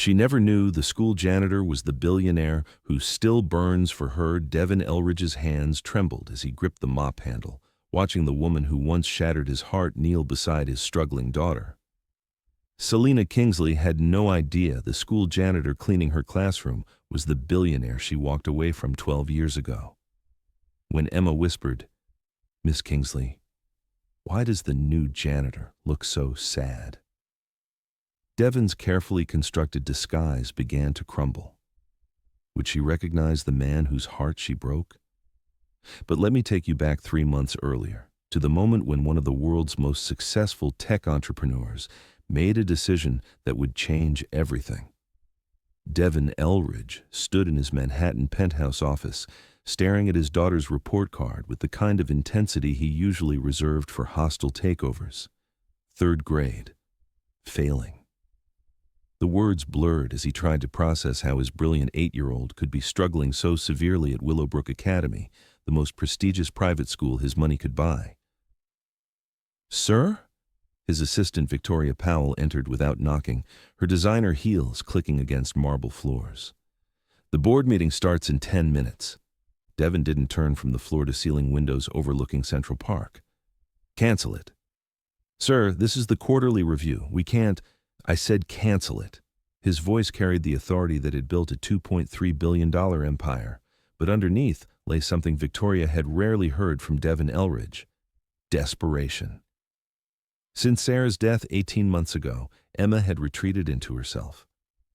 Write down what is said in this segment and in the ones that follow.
She never knew the school janitor was the billionaire who still burns for her. Devin Elridge's hands trembled as he gripped the mop handle, watching the woman who once shattered his heart kneel beside his struggling daughter. Selena Kingsley had no idea the school janitor cleaning her classroom was the billionaire she walked away from 12 years ago. When Emma whispered, "Miss Kingsley, why does the new janitor look so sad?" Devin's carefully constructed disguise began to crumble. Would she recognize the man whose heart she broke? But let me take you back 3 months earlier, to the moment when one of the world's most successful tech entrepreneurs made a decision that would change everything. Devin Elridge stood in his Manhattan penthouse office, staring at his daughter's report card with the kind of intensity he usually reserved for hostile takeovers. 3rd grade. Failing. The words blurred as he tried to process how his brilliant 8-year-old could be struggling so severely at Willowbrook Academy, the most prestigious private school his money could buy. "Sir?" His assistant Victoria Powell entered without knocking, her designer heels clicking against marble floors. "The board meeting starts in 10 minutes. Devin didn't turn from the floor-to-ceiling windows overlooking Central Park. "Cancel it." "Sir, this is the quarterly review. We can't—" "I said cancel it." His voice carried the authority that had built a $2.3 billion empire, but underneath lay something Victoria had rarely heard from Devin Elridge: desperation. Since Sarah's death 18 months ago, Emma had retreated into herself.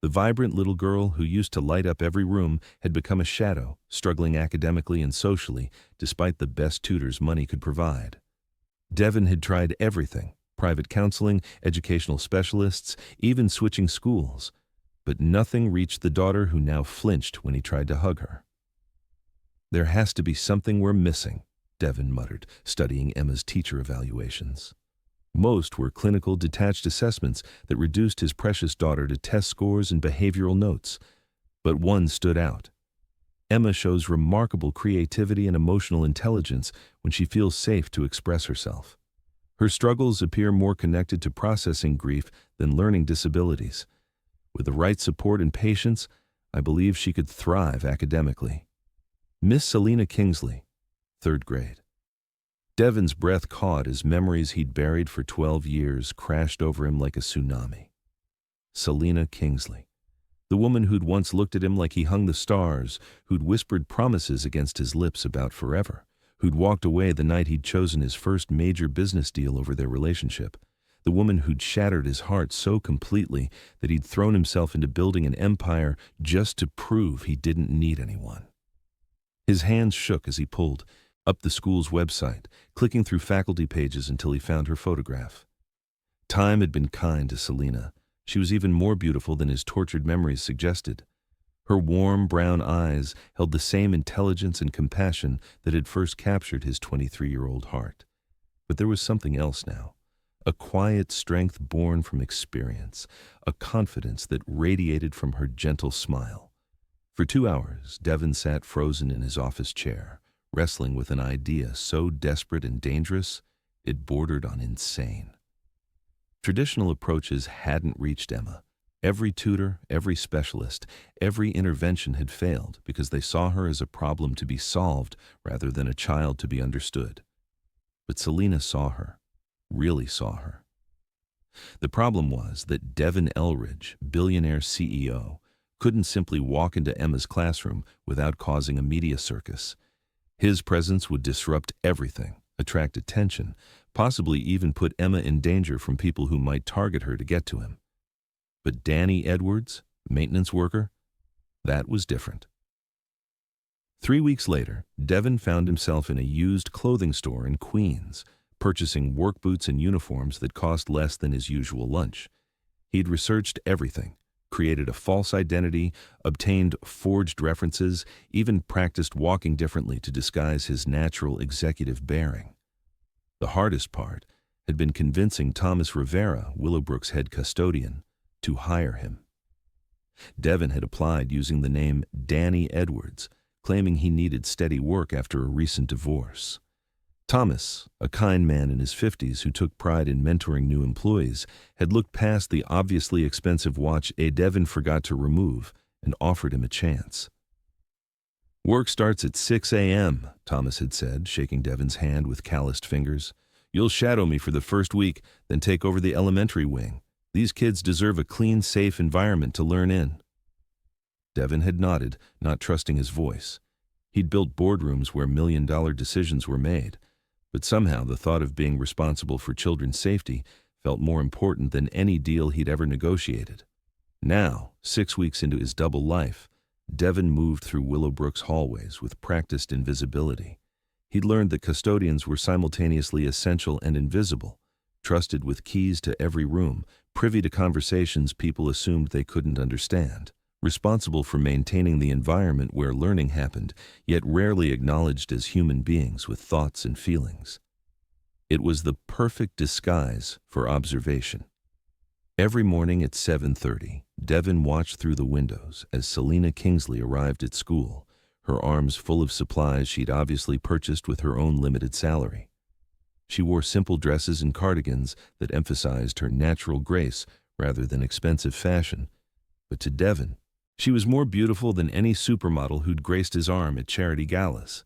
The vibrant little girl who used to light up every room had become a shadow, struggling academically and socially despite the best tutors money could provide. Devin had tried everything: private counseling, educational specialists, even switching schools. But nothing reached the daughter who now flinched when he tried to hug her. "There has to be something we're missing," Devin muttered, studying Emma's teacher evaluations. Most were clinical, detached assessments that reduced his precious daughter to test scores and behavioral notes. But one stood out. Emma shows remarkable creativity and emotional intelligence when she feels safe to express herself. Her struggles appear more connected to processing grief than learning disabilities. With the right support and patience, I believe she could thrive academically. Miss Selena Kingsley, 3rd grade. Devin's breath caught as memories he'd buried for 12 years crashed over him like a tsunami. Selena Kingsley, the woman who'd once looked at him like he hung the stars, who'd whispered promises against his lips about forever, who'd walked away the night he'd chosen his first major business deal over their relationship, the woman who'd shattered his heart so completely that he'd thrown himself into building an empire just to prove he didn't need anyone. His hands shook as he pulled up the school's website, clicking through faculty pages until he found her photograph. Time had been kind to Selena. She was even more beautiful than his tortured memories suggested. Her warm brown eyes held the same intelligence and compassion that had first captured his 23-year-old heart. But there was something else now. A quiet strength born from experience, a confidence that radiated from her gentle smile. For 2 hours, Devin sat frozen in his office chair, wrestling with an idea so desperate and dangerous, it bordered on insane. Traditional approaches hadn't reached Emma. Every tutor, every specialist, every intervention had failed because they saw her as a problem to be solved rather than a child to be understood. But Selena saw her, really saw her. The problem was that Devin Elridge, billionaire CEO, couldn't simply walk into Emma's classroom without causing a media circus. His presence would disrupt everything, attract attention, possibly even put Emma in danger from people who might target her to get to him. But Danny Edwards, maintenance worker, that was different. 3 weeks later, Devin found himself in a used clothing store in Queens, purchasing work boots and uniforms that cost less than his usual lunch. He'd researched everything, created a false identity, obtained forged references, even practiced walking differently to disguise his natural executive bearing. The hardest part had been convincing Thomas Rivera, Willowbrook's head custodian, to hire him. Devin had applied using the name Danny Edwards, claiming he needed steady work after a recent divorce. Thomas, a kind man in his 50s who took pride in mentoring new employees, had looked past the obviously expensive watch Devin forgot to remove and offered him a chance. "Work starts at 6 a.m., Thomas had said, shaking Devin's hand with calloused fingers. "You'll shadow me for the first week, then take over the elementary wing. These kids deserve a clean, safe environment to learn in." Devin had nodded, not trusting his voice. He'd built boardrooms where million-dollar decisions were made, but somehow the thought of being responsible for children's safety felt more important than any deal he'd ever negotiated. Now, 6 weeks into his double life, Devin moved through Willowbrook's hallways with practiced invisibility. He'd learned that custodians were simultaneously essential and invisible, trusted with keys to every room, privy to conversations people assumed they couldn't understand, responsible for maintaining the environment where learning happened, yet rarely acknowledged as human beings with thoughts and feelings. It was the perfect disguise for observation. Every morning at 7:30, Devin watched through the windows as Selena Kingsley arrived at school, her arms full of supplies she'd obviously purchased with her own limited salary. She wore simple dresses and cardigans that emphasized her natural grace rather than expensive fashion, but to Devin, she was more beautiful than any supermodel who'd graced his arm at charity galas.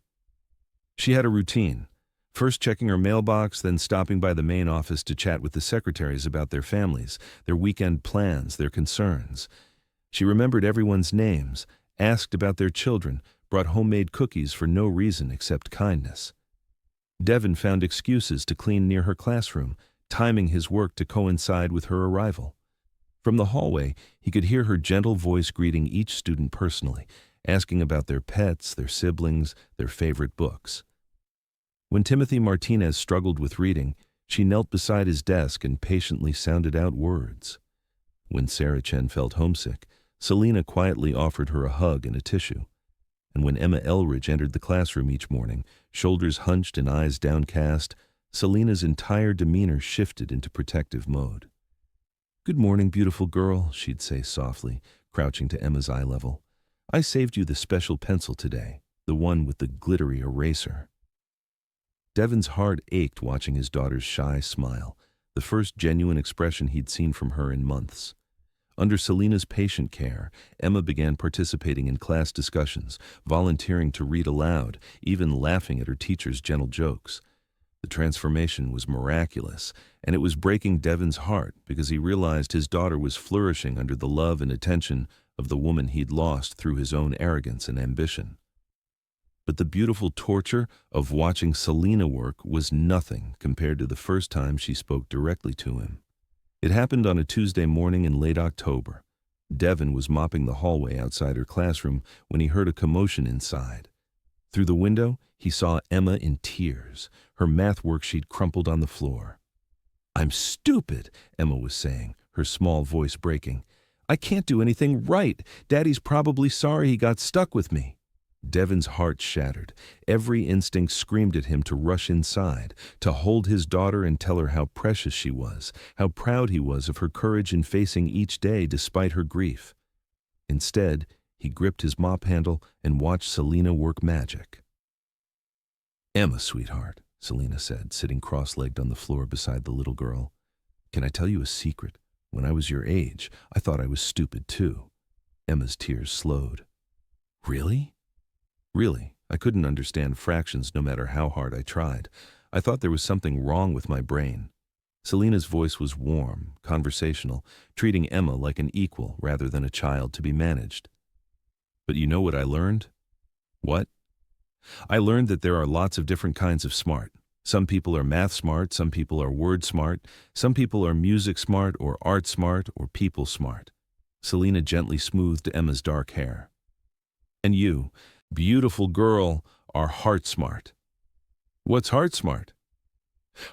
She had a routine, first checking her mailbox, then stopping by the main office to chat with the secretaries about their families, their weekend plans, their concerns. She remembered everyone's names, asked about their children, brought homemade cookies for no reason except kindness. Devin found excuses to clean near her classroom, timing his work to coincide with her arrival. From the hallway, he could hear her gentle voice greeting each student personally, asking about their pets, their siblings, their favorite books. When Timothy Martinez struggled with reading, she knelt beside his desk and patiently sounded out words. When Sarah Chen felt homesick, Selena quietly offered her a hug and a tissue. And when Emma Elridge entered the classroom each morning, shoulders hunched and eyes downcast, Selena's entire demeanor shifted into protective mode. "Good morning, beautiful girl," she'd say softly, crouching to Emma's eye level. "I saved you the special pencil today, the one with the glittery eraser." Devin's heart ached watching his daughter's shy smile, the first genuine expression he'd seen from her in months. Under Selena's patient care, Emma began participating in class discussions, volunteering to read aloud, even laughing at her teacher's gentle jokes. The transformation was miraculous, and it was breaking Devin's heart because he realized his daughter was flourishing under the love and attention of the woman he'd lost through his own arrogance and ambition. But the beautiful torture of watching Selena work was nothing compared to the first time she spoke directly to him. It happened on a Tuesday morning in late October. Devin was mopping the hallway outside her classroom when he heard a commotion inside. Through the window, he saw Emma in tears, her math worksheet crumpled on the floor. "I'm stupid," Emma was saying, her small voice breaking. "I can't do anything right. Daddy's probably sorry he got stuck with me." Devin's heart shattered. Every instinct screamed at him to rush inside, to hold his daughter and tell her how precious she was, how proud he was of her courage in facing each day despite her grief. Instead, he gripped his mop handle and watched Selena work magic. "Emma, sweetheart," Selena said, sitting cross-legged on the floor beside the little girl. "Can I tell you a secret? When I was your age, I thought I was stupid too." Emma's tears slowed. "Really?" "Really, I couldn't understand fractions no matter how hard I tried. I thought there was something wrong with my brain." Selena's voice was warm, conversational, treating Emma like an equal rather than a child to be managed. "But you know what I learned?" "What?" "I learned that there are lots of different kinds of smart. Some people are math smart, some people are word smart, some people are music smart or art smart or people smart." Selena gently smoothed Emma's dark hair. "And you, beautiful girl, are heart smart." "What's heart smart?"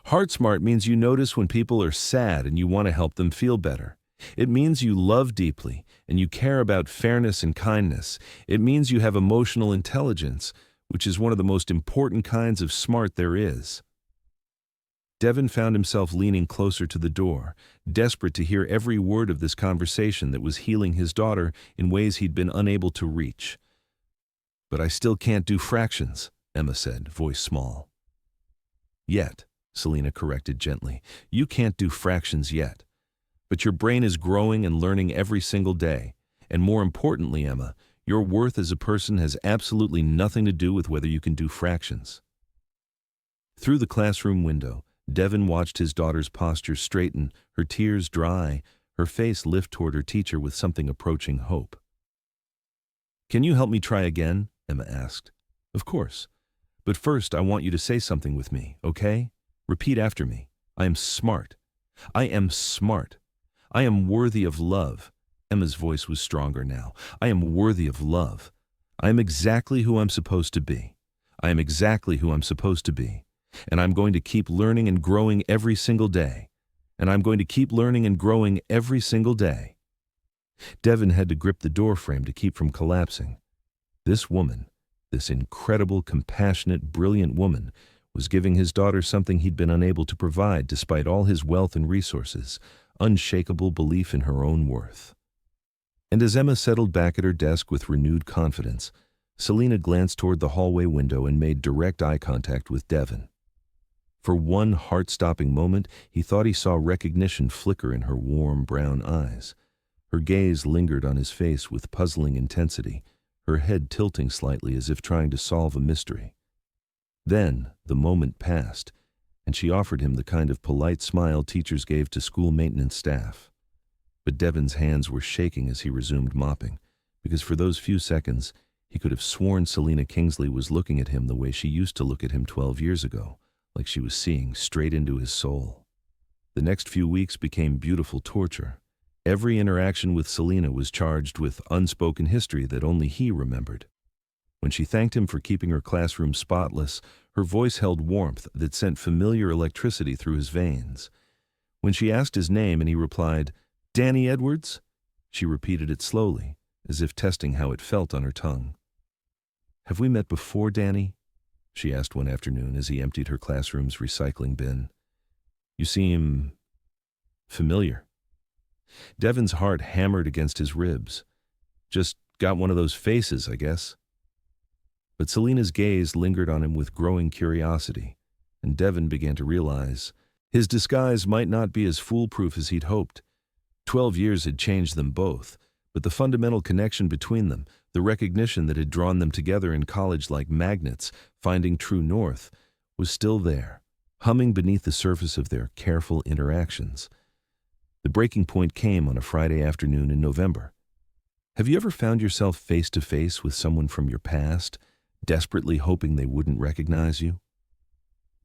"Heart smart means you notice when people are sad and you want to help them feel better. It means you love deeply and you care about fairness and kindness. It means you have emotional intelligence, which is one of the most important kinds of smart there is." Devin found himself leaning closer to the door, desperate to hear every word of this conversation that was healing his daughter in ways he'd been unable to reach. "But I still can't do fractions," Emma said, voice small. Yet, Selena corrected gently. You can't do fractions yet. But your brain is growing and learning every single day. And more importantly, Emma, your worth as a person has absolutely nothing to do with whether you can do fractions. Through the classroom window, Devin watched his daughter's posture straighten, her tears dry, her face lift toward her teacher with something approaching hope. Can you help me try again? Emma asked. Of course. But first, I want you to say something with me, okay? Repeat after me. I am smart. I am smart. I am worthy of love. Emma's voice was stronger now. I am worthy of love. I am exactly who I'm supposed to be. I am exactly who I'm supposed to be. And I'm going to keep learning and growing every single day. And I'm going to keep learning and growing every single day. Devin had to grip the doorframe to keep from collapsing. This woman, this incredible, compassionate, brilliant woman, was giving his daughter something he'd been unable to provide despite all his wealth and resources, unshakable belief in her own worth. And as Emma settled back at her desk with renewed confidence, Selena glanced toward the hallway window and made direct eye contact with Devin. For one heart-stopping moment, he thought he saw recognition flicker in her warm brown eyes. Her gaze lingered on his face with puzzling intensity, her head tilting slightly as if trying to solve a mystery. Then, the moment passed, and she offered him the kind of polite smile teachers gave to school maintenance staff. But Devin's hands were shaking as he resumed mopping, because for those few seconds, he could have sworn Selena Kingsley was looking at him the way she used to look at him 12 years ago, like she was seeing straight into his soul. The next few weeks became beautiful torture. Every interaction with Selena was charged with unspoken history that only he remembered. When she thanked him for keeping her classroom spotless, her voice held warmth that sent familiar electricity through his veins. When she asked his name and he replied, "Danny Edwards?" she repeated it slowly, as if testing how it felt on her tongue. "Have we met before, Danny?" she asked one afternoon as he emptied her classroom's recycling bin. "You seem familiar." Devin's heart hammered against his ribs. "Just got one of those faces, I guess." But Selena's gaze lingered on him with growing curiosity, and Devin began to realize his disguise might not be as foolproof as he'd hoped. 12 years had changed them both, but the fundamental connection between them, the recognition that had drawn them together in college like magnets, finding true north, was still there, humming beneath the surface of their careful interactions. The breaking point came on a Friday afternoon in November. Have you ever found yourself face to face with someone from your past, desperately hoping they wouldn't recognize you?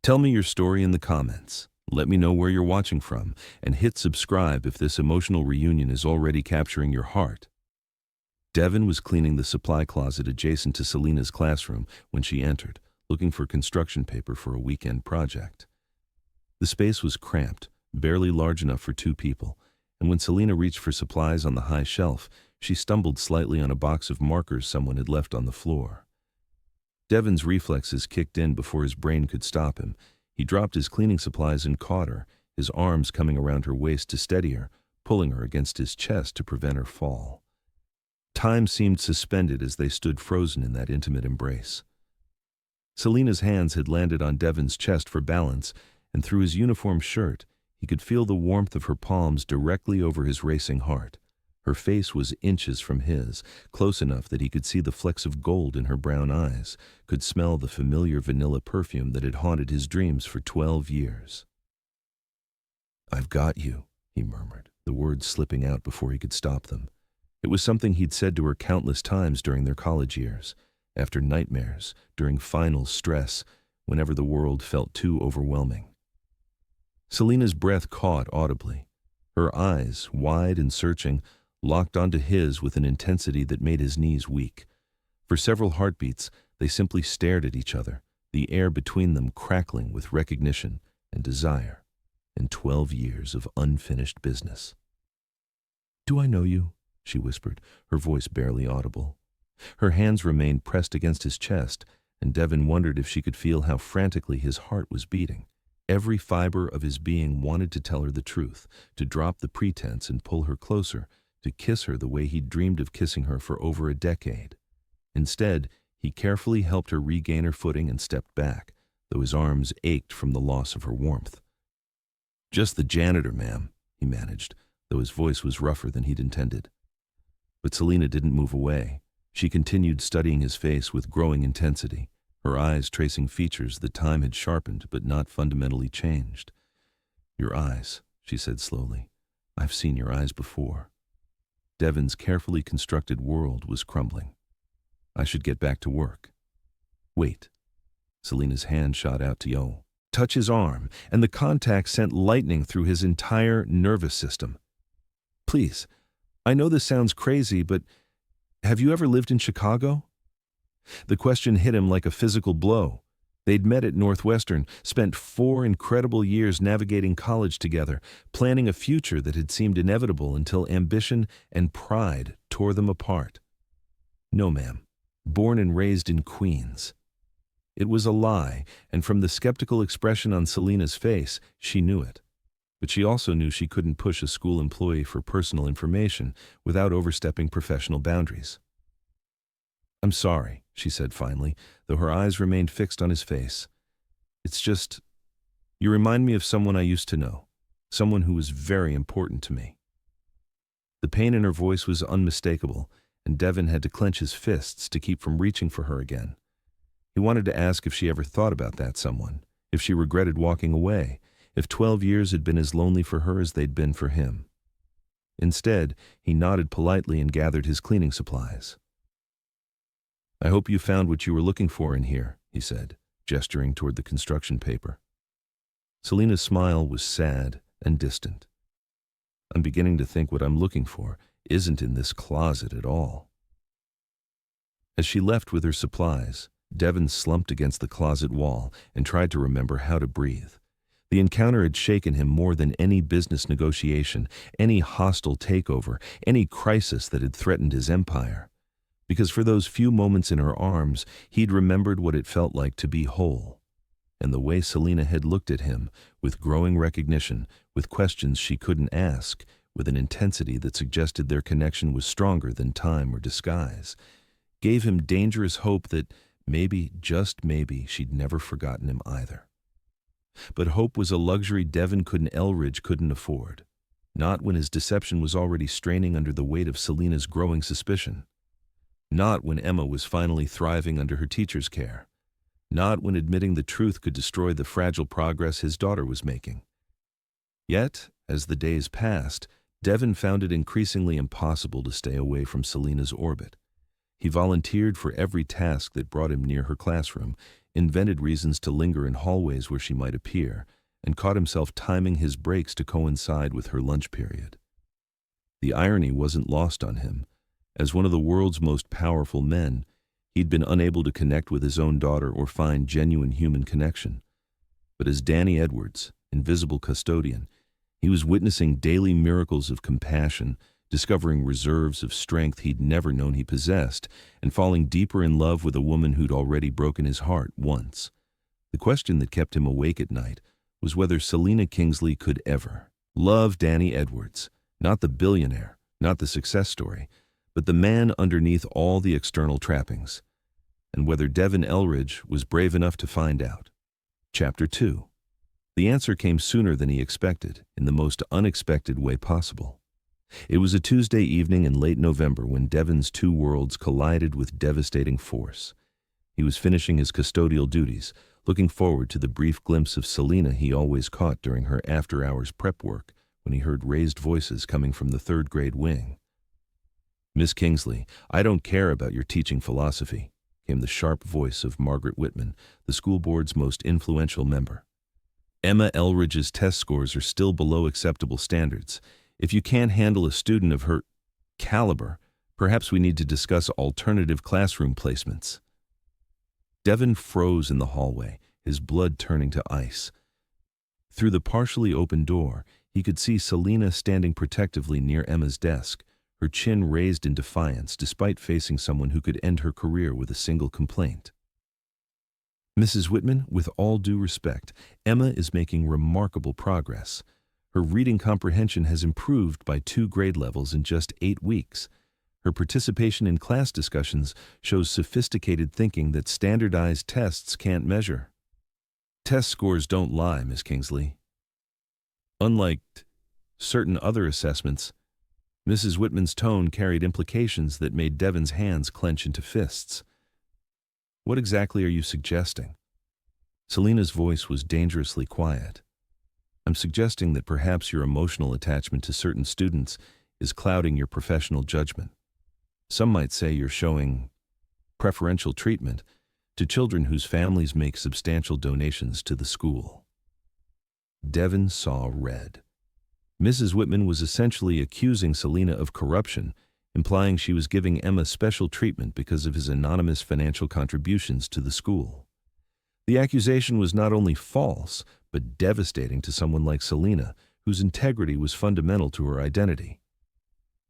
Tell me your story in the comments. Let me know where you're watching from, and hit subscribe if this emotional reunion is already capturing your heart. Devin was cleaning the supply closet adjacent to Selena's classroom when she entered, looking for construction paper for a weekend project. The space was cramped, barely large enough for 2 people, and when Selena reached for supplies on the high shelf, she stumbled slightly on a box of markers someone had left on the floor. Devin's reflexes kicked in before his brain could stop him. He dropped his cleaning supplies and caught her, his arms coming around her waist to steady her, pulling her against his chest to prevent her fall. Time seemed suspended as they stood frozen in that intimate embrace. Selena's hands had landed on Devin's chest for balance, and through his uniform shirt, he could feel the warmth of her palms directly over his racing heart. Her face was inches from his, close enough that he could see the flecks of gold in her brown eyes, could smell the familiar vanilla perfume that had haunted his dreams for 12 years. "I've got you," he murmured, the words slipping out before he could stop them. It was something he'd said to her countless times during their college years, after nightmares, during final stress, whenever the world felt too overwhelming. Selena's breath caught audibly. Her eyes, wide and searching, locked onto his with an intensity that made his knees weak. For several heartbeats, they simply stared at each other, the air between them crackling with recognition and desire, and 12 years of unfinished business. "Do I know you?" she whispered, her voice barely audible. Her hands remained pressed against his chest, and Devin wondered if she could feel how frantically his heart was beating. Every fiber of his being wanted to tell her the truth, to drop the pretense and pull her closer, to kiss her the way he'd dreamed of kissing her for over a decade. Instead, he carefully helped her regain her footing and stepped back, though his arms ached from the loss of her warmth. "Just the janitor, ma'am," he managed, though his voice was rougher than he'd intended. But Selina didn't move away. She continued studying his face with growing intensity, her eyes tracing features that time had sharpened but not fundamentally changed. "Your eyes," she said slowly. "I've seen your eyes before." Devon's carefully constructed world was crumbling. "I should get back to work." "Wait." Selina's hand shot out to touch his arm, and the contact sent lightning through his entire nervous system. "Please, I know this sounds crazy, but have you ever lived in Chicago?" The question hit him like a physical blow. They'd met at Northwestern, spent 4 incredible years navigating college together, planning a future that had seemed inevitable until ambition and pride tore them apart. "No, ma'am. Born and raised in Queens." It was a lie, and from the skeptical expression on Selina's face, she knew it. But she also knew she couldn't push a school employee for personal information without overstepping professional boundaries. "I'm sorry," she said finally, though her eyes remained fixed on his face. "It's just, you remind me of someone I used to know, someone who was very important to me." The pain in her voice was unmistakable, and Devon had to clench his fists to keep from reaching for her again. He wanted to ask if she ever thought about that someone, if she regretted walking away, if 12 years had been as lonely for her as they'd been for him. Instead, he nodded politely and gathered his cleaning supplies. "I hope you found what you were looking for in here," he said, gesturing toward the construction paper. Selina's smile was sad and distant. "I'm beginning to think what I'm looking for isn't in this closet at all." As she left with her supplies, Devon slumped against the closet wall and tried to remember how to breathe. The encounter had shaken him more than any business negotiation, any hostile takeover, any crisis that had threatened his empire. Because for those few moments in her arms, he'd remembered what it felt like to be whole. And the way Selina had looked at him, with growing recognition, with questions she couldn't ask, with an intensity that suggested their connection was stronger than time or disguise, gave him dangerous hope that maybe, just maybe, she'd never forgotten him either. But hope was a luxury Devon Elridge couldn't afford. Not when his deception was already straining under the weight of Selina's growing suspicion. Not when Emma was finally thriving under her teacher's care. Not when admitting the truth could destroy the fragile progress his daughter was making. Yet, as the days passed, Devon found it increasingly impossible to stay away from Selina's orbit. He volunteered for every task that brought him near her classroom, invented reasons to linger in hallways where she might appear, and caught himself timing his breaks to coincide with her lunch period. The irony wasn't lost on him. As one of the world's most powerful men, he'd been unable to connect with his own daughter or find genuine human connection. But as Danny Edwards, invisible custodian, he was witnessing daily miracles of compassion, discovering reserves of strength he'd never known he possessed, and falling deeper in love with a woman who'd already broken his heart once. The question that kept him awake at night was whether Selina Kingsley could ever love Danny Edwards, not the billionaire, not the success story, but the man underneath all the external trappings, and whether Devon Elridge was brave enough to find out. Chapter 2. The answer came sooner than he expected, in the most unexpected way possible. It was a Tuesday evening in late November when Devon's two worlds collided with devastating force. He was finishing his custodial duties, looking forward to the brief glimpse of Selina he always caught during her after-hours prep work when he heard raised voices coming from the third-grade wing. "Miss Kingsley, I don't care about your teaching philosophy," came the sharp voice of Margaret Whitman, the school board's most influential member. "Emma Elridge's test scores are still below acceptable standards. If you can't handle a student of her caliber, perhaps we need to discuss alternative classroom placements." Devon froze in the hallway, his blood turning to ice. Through the partially open door, he could see Selina standing protectively near Emma's desk, her chin raised in defiance despite facing someone who could end her career with a single complaint. "Mrs. Whitman, with all due respect, Emma is making remarkable progress. Her reading comprehension has improved by 2 grade levels in just 8 weeks. Her participation in class discussions shows sophisticated thinking that standardized tests can't measure." Test scores don't lie, Miss Kingsley. Unlike certain other assessments, Mrs. Whitman's tone carried implications that made Devon's hands clench into fists. What exactly are you suggesting? Selena's voice was dangerously quiet. I'm suggesting that perhaps your emotional attachment to certain students is clouding your professional judgment. Some might say you're showing preferential treatment to children whose families make substantial donations to the school. Devon saw red. Mrs. Whitman was essentially accusing Selena of corruption, implying she was giving Emma special treatment because of his anonymous financial contributions to the school. The accusation was not only false, but devastating to someone like Selena, whose integrity was fundamental to her identity.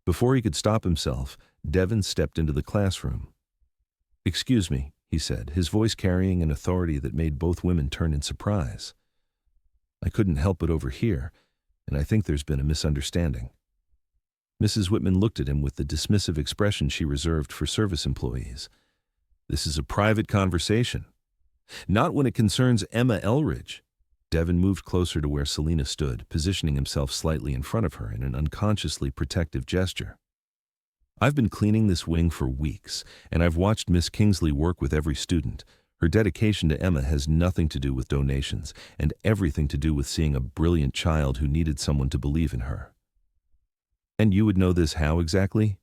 Before he could stop himself, Devon stepped into the classroom. "Excuse me," he said, his voice carrying an authority that made both women turn in surprise. "I couldn't help but overhear, and I think there's been a misunderstanding." Mrs. Whitman looked at him with the dismissive expression she reserved for service employees. "This is a private conversation. Not when it concerns Emma Elridge." Devon moved closer to where Selena stood, positioning himself slightly in front of her in an unconsciously protective gesture. "I've been cleaning this wing for weeks, and I've watched Miss Kingsley work with every student. Her dedication to Emma has nothing to do with donations, and everything to do with seeing a brilliant child who needed someone to believe in her." "And you would know this how exactly?"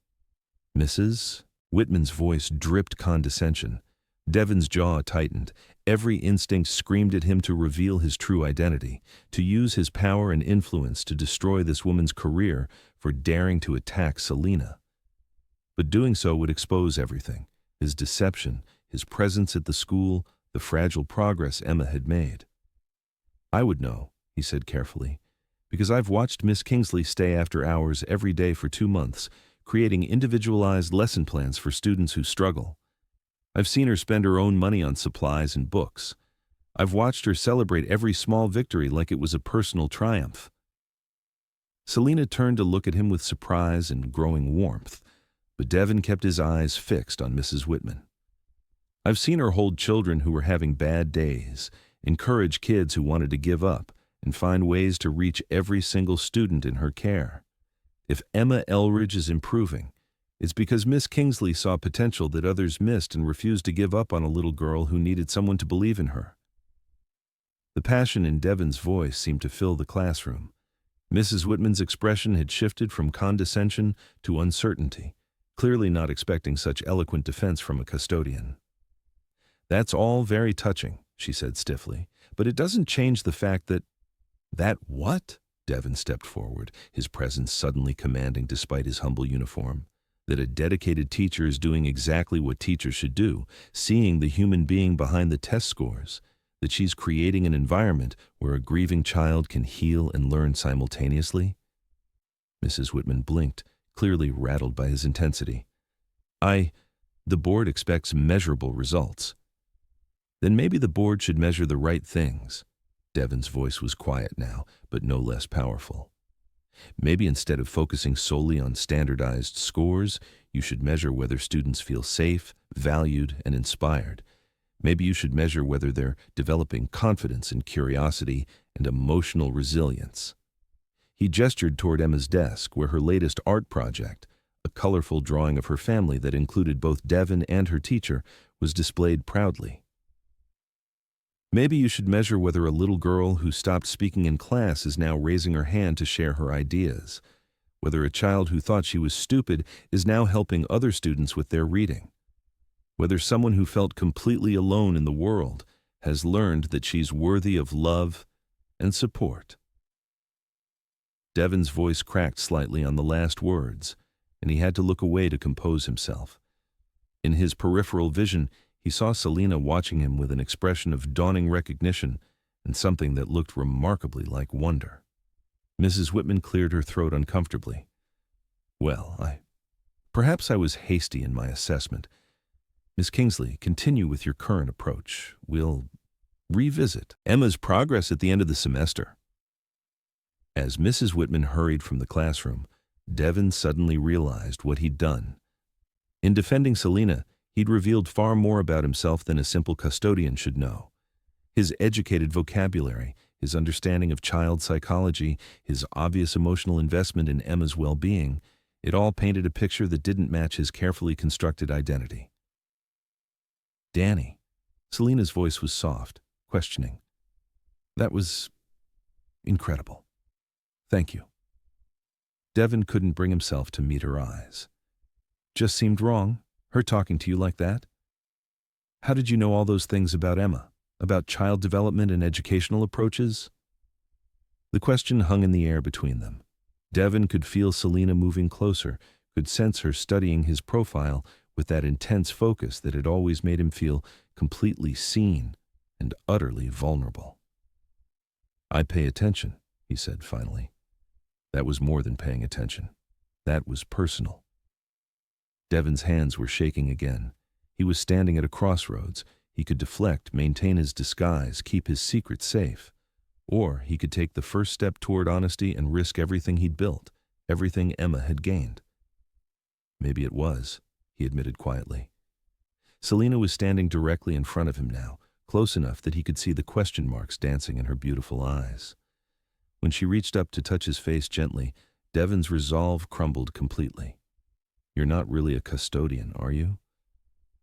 Mrs. Whitman's voice dripped condescension. Devon's jaw tightened. Every instinct screamed at him to reveal his true identity, to use his power and influence to destroy this woman's career for daring to attack Selena. But doing so would expose everything: his deception, his presence at the school, the fragile progress Emma had made. "I would know," he said carefully, "because I've watched Miss Kingsley stay after hours every day for 2 months, creating individualized lesson plans for students who struggle. I've seen her spend her own money on supplies and books. I've watched her celebrate every small victory like it was a personal triumph." Selena turned to look at him with surprise and growing warmth, but Devon kept his eyes fixed on Mrs. Whitman. "I've seen her hold children who were having bad days, encourage kids who wanted to give up, and find ways to reach every single student in her care. If Emma Elridge is improving, it's because Miss Kingsley saw potential that others missed and refused to give up on a little girl who needed someone to believe in her." The passion in Devon's voice seemed to fill the classroom. Mrs. Whitman's expression had shifted from condescension to uncertainty, clearly not expecting such eloquent defense from a custodian. "That's all very touching," she said stiffly, "but it doesn't change the fact that—" "That what?" Devon stepped forward, his presence suddenly commanding despite his humble uniform. "That a dedicated teacher is doing exactly what teachers should do, seeing the human being behind the test scores, that she's creating an environment where a grieving child can heal and learn simultaneously." Mrs. Whitman blinked, clearly rattled by his intensity. The board expects measurable results." "Then maybe the board should measure the right things." Devon's voice was quiet now, but no less powerful. "Maybe instead of focusing solely on standardized scores, you should measure whether students feel safe, valued, and inspired. Maybe you should measure whether they're developing confidence and curiosity and emotional resilience." He gestured toward Emma's desk, where her latest art project, a colorful drawing of her family that included both Devon and her teacher, was displayed proudly. "Maybe you should measure whether a little girl who stopped speaking in class is now raising her hand to share her ideas, whether a child who thought she was stupid is now helping other students with their reading, whether someone who felt completely alone in the world has learned that she's worthy of love and support." Devon's voice cracked slightly on the last words, and he had to look away to compose himself. In his peripheral vision, he saw Selena watching him with an expression of dawning recognition and something that looked remarkably like wonder. Mrs. Whitman cleared her throat uncomfortably. "Well, perhaps I was hasty in my assessment. Miss Kingsley, continue with your current approach. We'll revisit Emma's progress at the end of the semester." As Mrs. Whitman hurried from the classroom, Devon suddenly realized what he'd done. In defending Selena, he'd revealed far more about himself than a simple custodian should know. His educated vocabulary, his understanding of child psychology, his obvious emotional investment in Emma's well-being, it all painted a picture that didn't match his carefully constructed identity. Danny. Selena's voice was soft, questioning. That was incredible. Thank you. Devin couldn't bring himself to meet her eyes. Just seemed wrong, her talking to you like that. How did you know all those things about Emma? About child development and educational approaches? The question hung in the air between them. Devin could feel Selena moving closer, could sense her studying his profile with that intense focus that had always made him feel completely seen and utterly vulnerable. I pay attention, he said finally. That was more than paying attention. That was personal. Devin's hands were shaking again. He was standing at a crossroads. He could deflect, maintain his disguise, keep his secret safe. Or he could take the first step toward honesty and risk everything he'd built, everything Emma had gained. Maybe it was, he admitted quietly. Selena was standing directly in front of him now, close enough that he could see the question marks dancing in her beautiful eyes. When she reached up to touch his face gently, Devin's resolve crumbled completely. You're not really a custodian, are you?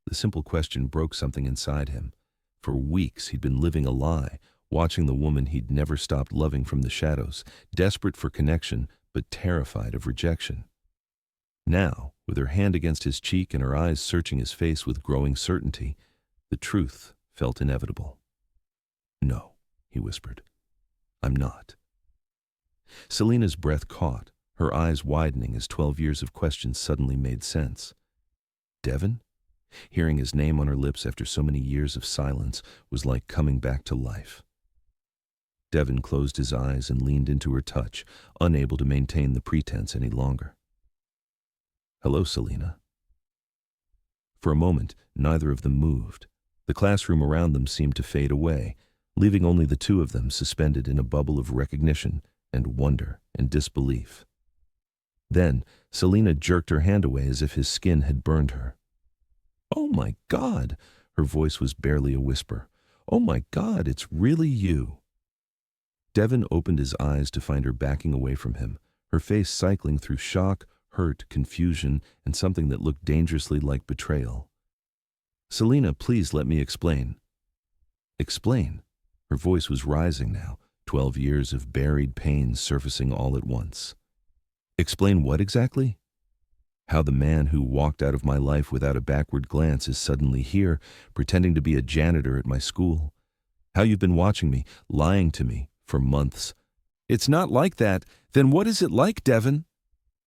The simple question broke something inside him. For weeks he'd been living a lie, watching the woman he'd never stopped loving from the shadows, desperate for connection but terrified of rejection. Now, with her hand against his cheek and her eyes searching his face with growing certainty, the truth felt inevitable. No, he whispered. I'm not. Selena's breath caught, her eyes widening as 12 years of questions suddenly made sense. Devin? Hearing his name on her lips after so many years of silence was like coming back to life. Devin closed his eyes and leaned into her touch, unable to maintain the pretense any longer. Hello, Selena. For a moment, neither of them moved. The classroom around them seemed to fade away, leaving only the two of them suspended in a bubble of recognition and wonder and disbelief. Then, Selena jerked her hand away as if his skin had burned her. Oh my God! Her voice was barely a whisper. Oh my God, it's really you. Devin opened his eyes to find her backing away from him, her face cycling through shock, hurt, confusion, and something that looked dangerously like betrayal. Selena, please let me explain. Explain? Her voice was rising now, 12 years of buried pain surfacing all at once. Explain what exactly? How the man who walked out of my life without a backward glance is suddenly here, pretending to be a janitor at my school. How you've been watching me, lying to me, for months. It's not like that. Then what is it like, Devin?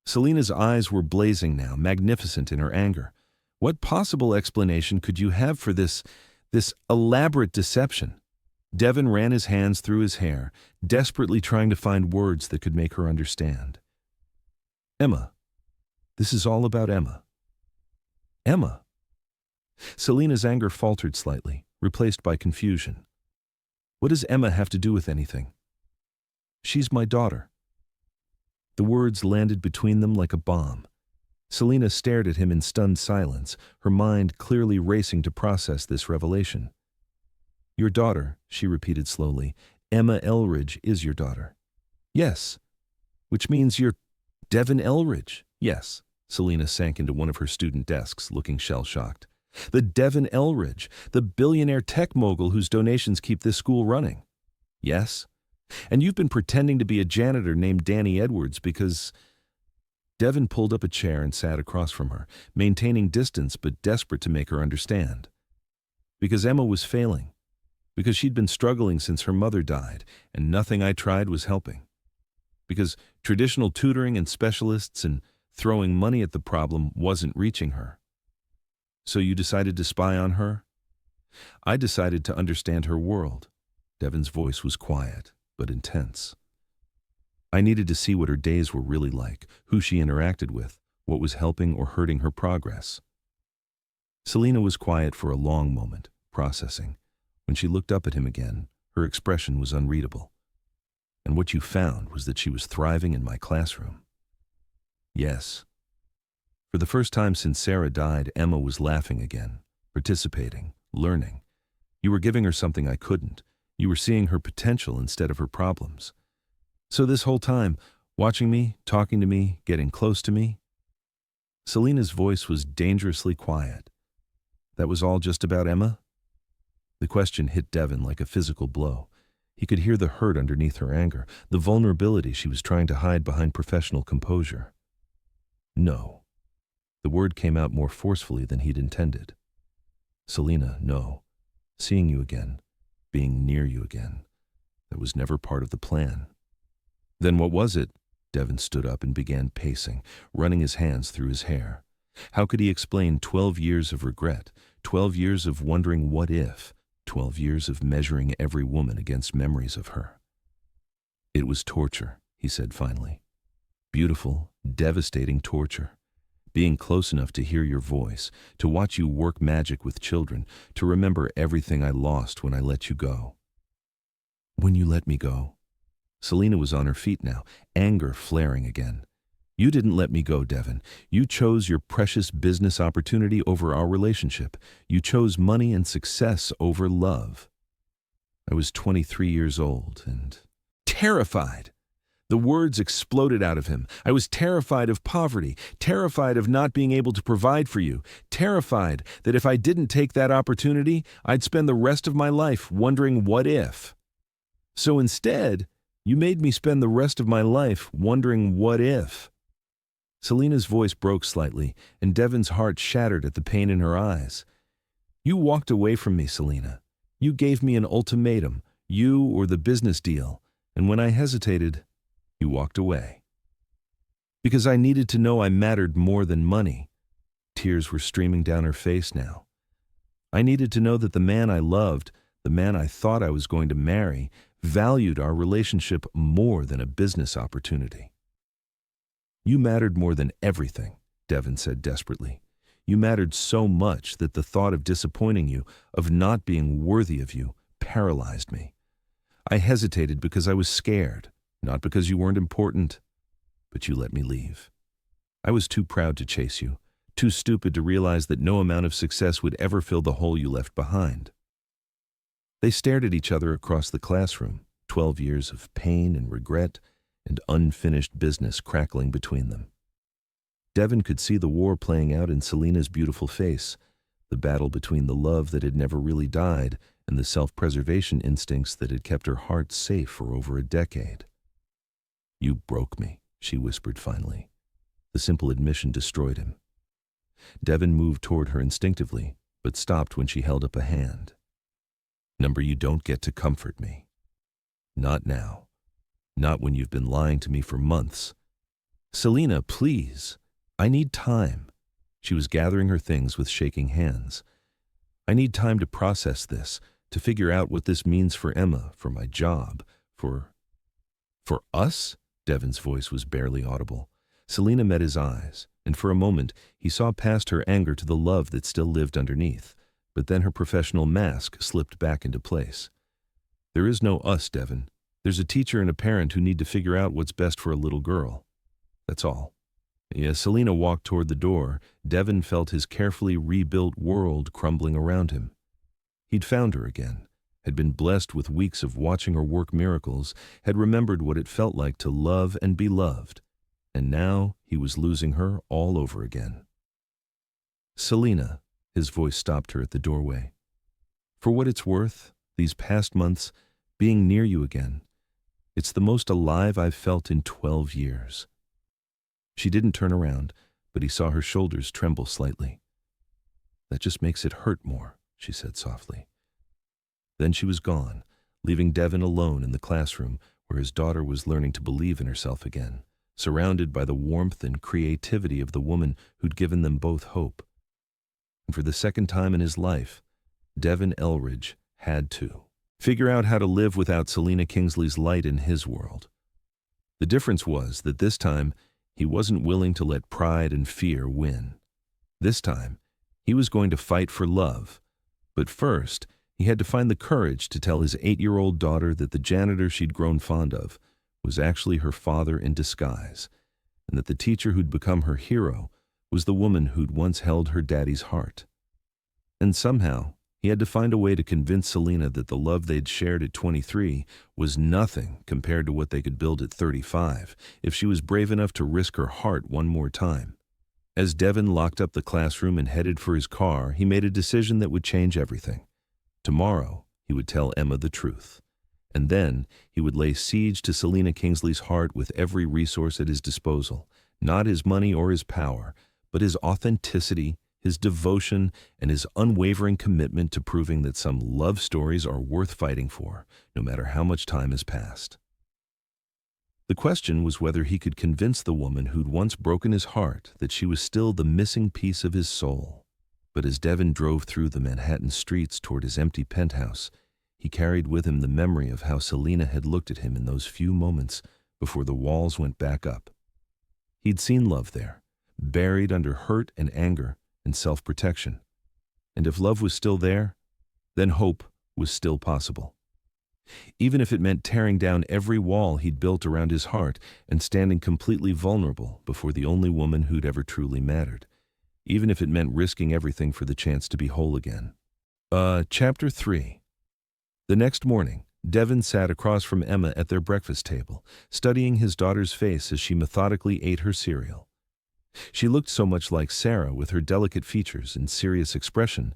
Selena's eyes were blazing now, magnificent in her anger. What possible explanation could you have for this elaborate deception? Devin ran his hands through his hair, desperately trying to find words that could make her understand. Emma. This is all about Emma. Emma. Selena's anger faltered slightly, replaced by confusion. What does Emma have to do with anything? She's my daughter. The words landed between them like a bomb. Selena stared at him in stunned silence, her mind clearly racing to process this revelation. Your daughter, she repeated slowly. Emma Elridge is your daughter. Yes. Which means you're Devin Elridge. Yes. Selena sank into one of her student desks, looking shell-shocked. The Devin Elridge, the billionaire tech mogul whose donations keep this school running. Yes. And you've been pretending to be a janitor named Danny Edwards because... Devin pulled up a chair and sat across from her, maintaining distance but desperate to make her understand. Because Emma was failing. Because she'd been struggling since her mother died, and nothing I tried was helping. Because traditional tutoring and specialists and throwing money at the problem wasn't reaching her. So you decided to spy on her? I decided to understand her world. Devin's voice was quiet, but intense. I needed to see what her days were really like, who she interacted with, what was helping or hurting her progress. Selena was quiet for a long moment, processing. When she looked up at him again, her expression was unreadable. And what you found was that she was thriving in my classroom. Yes. For the first time since Sarah died, Emma was laughing again, participating, learning. You were giving her something I couldn't, You were seeing her potential instead of her problems. So this whole time, watching me, talking to me, getting close to me, Selena's voice was dangerously quiet. That was all just about Emma? The question hit Devin like a physical blow. He could hear the hurt underneath her anger, the vulnerability she was trying to hide behind professional composure. No. The word came out more forcefully than he'd intended. Selena, no. Seeing you again, being near you again, that was never part of the plan. Then what was it? Devin stood up and began pacing, running his hands through his hair. How could he explain 12 years of regret, 12 years of wondering what if, 12 years of measuring every woman against memories of her? It was torture, he said finally. Beautiful, devastating torture. Being close enough to hear your voice, to watch you work magic with children, to remember everything I lost when I let you go. When you let me go. Selena was on her feet now, anger flaring again. You didn't let me go, Devin. You chose your precious business opportunity over our relationship. You chose money and success over love. I was 23 years old and terrified. The words exploded out of him. I was terrified of poverty, terrified of not being able to provide for you, terrified that if I didn't take that opportunity, I'd spend the rest of my life wondering what if. So instead, you made me spend the rest of my life wondering what if. Selena's voice broke slightly, and Devin's heart shattered at the pain in her eyes. You walked away from me, Selena. You gave me an ultimatum, you or the business deal, and when I hesitated, you walked away. Because I needed to know I mattered more than money. Tears were streaming down her face now. I needed to know that the man I loved, the man I thought I was going to marry, valued our relationship more than a business opportunity. You mattered more than everything, Devin said desperately. You mattered so much that the thought of disappointing you, of not being worthy of you, paralyzed me. I hesitated because I was scared, not because you weren't important, but you let me leave. I was too proud to chase you, too stupid to realize that no amount of success would ever fill the hole you left behind. They stared at each other across the classroom, 12 years of pain and regret and unfinished business crackling between them. Devin could see the war playing out in Selena's beautiful face, the battle between the love that had never really died and the self-preservation instincts that had kept her heart safe for over a decade. You broke me, she whispered finally. The simple admission destroyed him. Devin moved toward her instinctively, but stopped when she held up a hand. Number, you don't get to comfort me. Not now. Not when you've been lying to me for months. Selena, please. I need time. She was gathering her things with shaking hands. I need time to process this, to figure out what this means for Emma, for my job, for us? Devin's voice was barely audible. Selena met his eyes, and for a moment he saw past her anger to the love that still lived underneath. But then her professional mask slipped back into place. There is no us, Devin. There's a teacher and a parent who need to figure out what's best for a little girl. That's all. As Selena walked toward the door, Devin felt his carefully rebuilt world crumbling around him. He'd found her again, had been blessed with weeks of watching her work miracles, had remembered what it felt like to love and be loved, and now he was losing her all over again. Selena, his voice stopped her at the doorway. For what it's worth, these past months, being near you again, it's the most alive I've felt in 12 years. She didn't turn around, but he saw her shoulders tremble slightly. That just makes it hurt more, she said softly. Then she was gone, leaving Devin alone in the classroom where his daughter was learning to believe in herself again, surrounded by the warmth and creativity of the woman who'd given them both hope. And for the second time in his life, Devin Elridge had to figure out how to live without Selena Kingsley's light in his world. The difference was that this time, he wasn't willing to let pride and fear win. This time, he was going to fight for love. But first, he had to find the courage to tell his 8-year-old daughter that the janitor she'd grown fond of was actually her father in disguise, and that the teacher who'd become her hero was the woman who'd once held her daddy's heart. And somehow, He had to find a way to convince Selena that the love they'd shared at 23 was nothing compared to what they could build at 35 if she was brave enough to risk her heart one more time. As Devin locked up the classroom and headed for his car, he made a decision that would change everything. Tomorrow, he would tell Emma the truth. And then he would lay siege to Selena Kingsley's heart with every resource at his disposal, not his money or his power, but his authenticity, his devotion, and his unwavering commitment to proving that some love stories are worth fighting for, no matter how much time has passed. The question was whether he could convince the woman who'd once broken his heart that she was still the missing piece of his soul. But as Devin drove through the Manhattan streets toward his empty penthouse, he carried with him the memory of how Selena had looked at him in those few moments before the walls went back up. He'd seen love there, buried under hurt and anger and self-protection. And if love was still there, then hope was still possible. Even if it meant tearing down every wall he'd built around his heart and standing completely vulnerable before the only woman who'd ever truly mattered. Even if it meant risking everything for the chance to be whole again. Chapter 3. The next morning, Devin sat across from Emma at their breakfast table, studying his daughter's face as she methodically ate her cereal. She looked so much like Sarah with her delicate features and serious expression,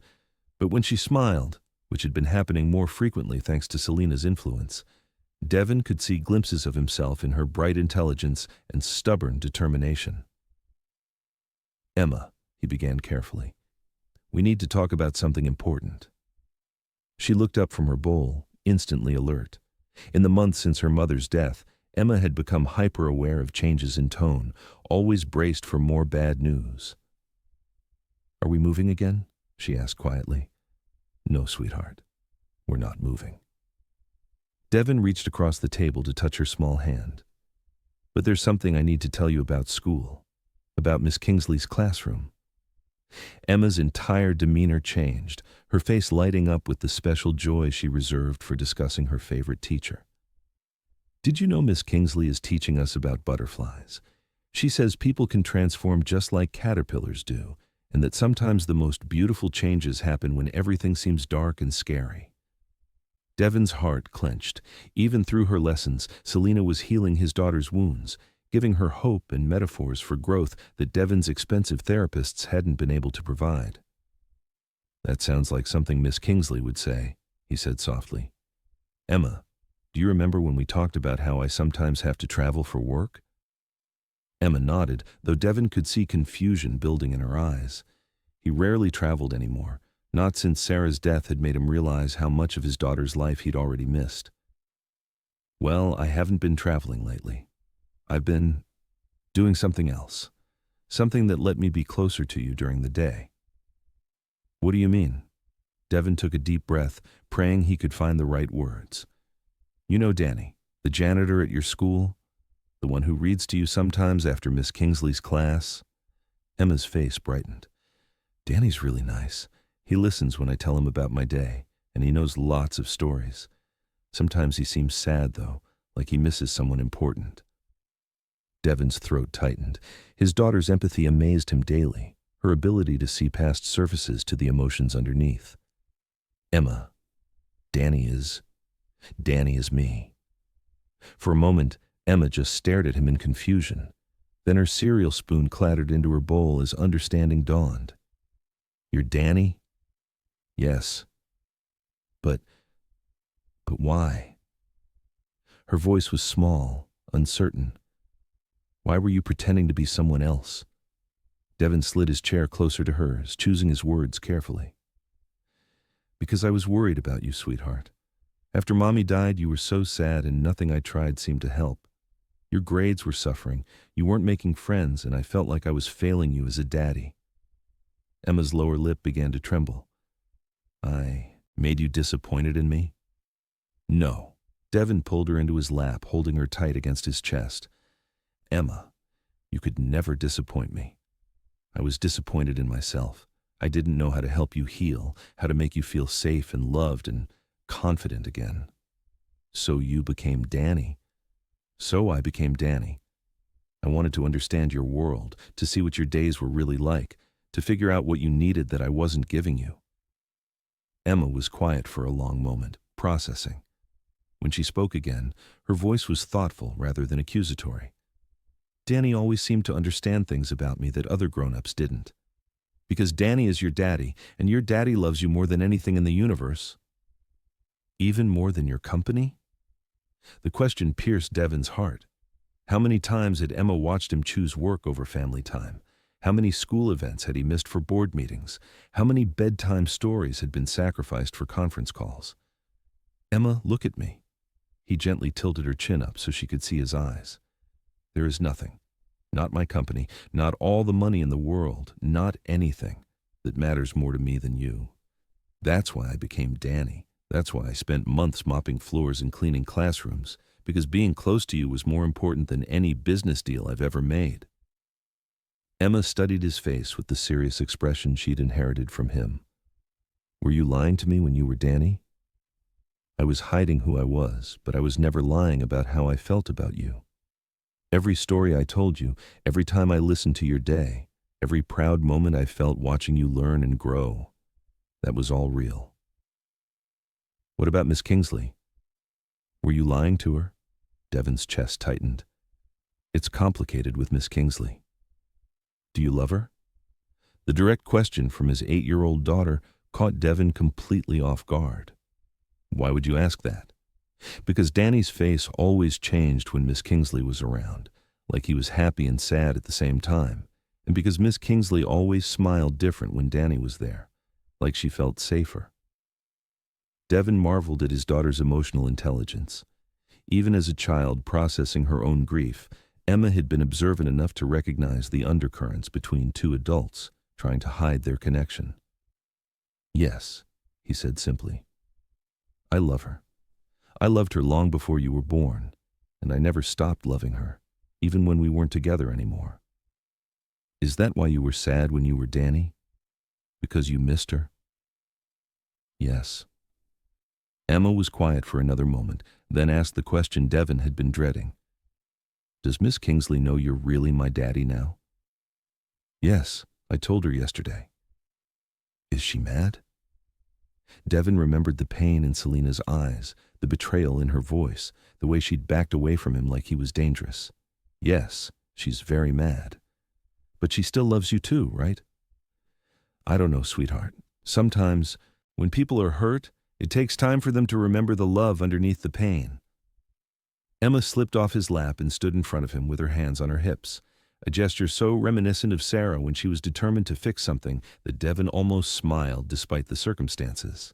but when she smiled, which had been happening more frequently thanks to Selena's influence, Devin could see glimpses of himself in her bright intelligence and stubborn determination. "Emma," he began carefully, "we need to talk about something important." She looked up from her bowl, instantly alert. In the months since her mother's death, Emma had become hyper-aware of changes in tone, always braced for more bad news. "Are we moving again?" she asked quietly. "No, sweetheart, we're not moving." Devin reached across the table to touch her small hand. "But there's something I need to tell you about school, about Miss Kingsley's classroom." Emma's entire demeanor changed, her face lighting up with the special joy she reserved for discussing her favorite teacher. "Did you know Miss Kingsley is teaching us about butterflies? She says people can transform just like caterpillars do, and that sometimes the most beautiful changes happen when everything seems dark and scary." Devin's heart clenched. Even through her lessons, Selena was healing his daughter's wounds, giving her hope and metaphors for growth that Devin's expensive therapists hadn't been able to provide. "That sounds like something Miss Kingsley would say," he said softly. "Emma, do you remember when we talked about how I sometimes have to travel for work?" Emma nodded, though Devin could see confusion building in her eyes. He rarely traveled anymore, not since Sarah's death had made him realize how much of his daughter's life he'd already missed. "Well, I haven't been traveling lately. I've been doing something else, something that let me be closer to you during the day." "What do you mean?" Devin took a deep breath, praying he could find the right words. "You know Danny, the janitor at your school? The one who reads to you sometimes after Miss Kingsley's class?" Emma's face brightened. "Danny's really nice. He listens when I tell him about my day, and he knows lots of stories. Sometimes he seems sad, though, like he misses someone important." Devin's throat tightened. His daughter's empathy amazed him daily, her ability to see past surfaces to the emotions underneath. "Emma, Danny is me." For a moment, Emma just stared at him in confusion. Then her cereal spoon clattered into her bowl as understanding dawned. "You're Danny?" "Yes. But why?" Her voice was small, uncertain. "Why were you pretending to be someone else?" Devin slid his chair closer to hers, choosing his words carefully. "Because I was worried about you, sweetheart. After Mommy died, you were so sad and nothing I tried seemed to help. Your grades were suffering, you weren't making friends, and I felt like I was failing you as a daddy." Emma's lower lip began to tremble. "I made you disappointed in me?" "No." Devin pulled her into his lap, holding her tight against his chest. "Emma, you could never disappoint me. I was disappointed in myself. I didn't know how to help you heal, how to make you feel safe and loved and confident again. So you became Danny. So I became Danny. I wanted to understand your world, to see what your days were really like, to figure out what you needed that I wasn't giving you." Emma was quiet for a long moment, processing. When she spoke again, her voice was thoughtful rather than accusatory. Danny always seemed to understand things about me that other grown-ups didn't. Because Danny is your daddy, and your daddy loves you more than anything in the universe. Even more than your company? The question pierced Devin's heart. How many times had Emma watched him choose work over family time? How many school events had he missed for board meetings? How many bedtime stories had been sacrificed for conference calls? Emma, look at me. He gently tilted her chin up so she could see his eyes. There is nothing, not my company, not all the money in the world, not anything that matters more to me than you. That's why I became Danny. That's why I spent months mopping floors and cleaning classrooms, because being close to you was more important than any business deal I've ever made. Emma studied his face with the serious expression she'd inherited from him. Were you lying to me when you were Danny? I was hiding who I was, but I was never lying about how I felt about you. Every story I told you, every time I listened to your day, every proud moment I felt watching you learn and grow, that was all real. What about Miss Kingsley? Were you lying to her? Devin's chest tightened. It's complicated with Miss Kingsley. Do you love her? The direct question from his 8-year-old daughter caught Devin completely off guard. Why would you ask that? Because Danny's face always changed when Miss Kingsley was around, like he was happy and sad at the same time, and because Miss Kingsley always smiled different when Danny was there, like she felt safer. Devin marveled at his daughter's emotional intelligence. Even as a child processing her own grief, Emma had been observant enough to recognize the undercurrents between two adults trying to hide their connection. Yes, he said simply. I love her. I loved her long before you were born, and I never stopped loving her, even when we weren't together anymore. Is that why you were sad when you were Danny? Because you missed her? Yes. Emma was quiet for another moment, then asked the question Devin had been dreading. Does Miss Kingsley know you're really my daddy now? Yes, I told her yesterday. Is she mad? Devin remembered the pain in Selena's eyes, the betrayal in her voice, the way she'd backed away from him like he was dangerous. Yes, she's very mad. But she still loves you too, right? I don't know, sweetheart. Sometimes, when people are hurt, it takes time for them to remember the love underneath the pain. Emma slipped off his lap and stood in front of him with her hands on her hips, a gesture so reminiscent of Sarah when she was determined to fix something that Devin almost smiled despite the circumstances.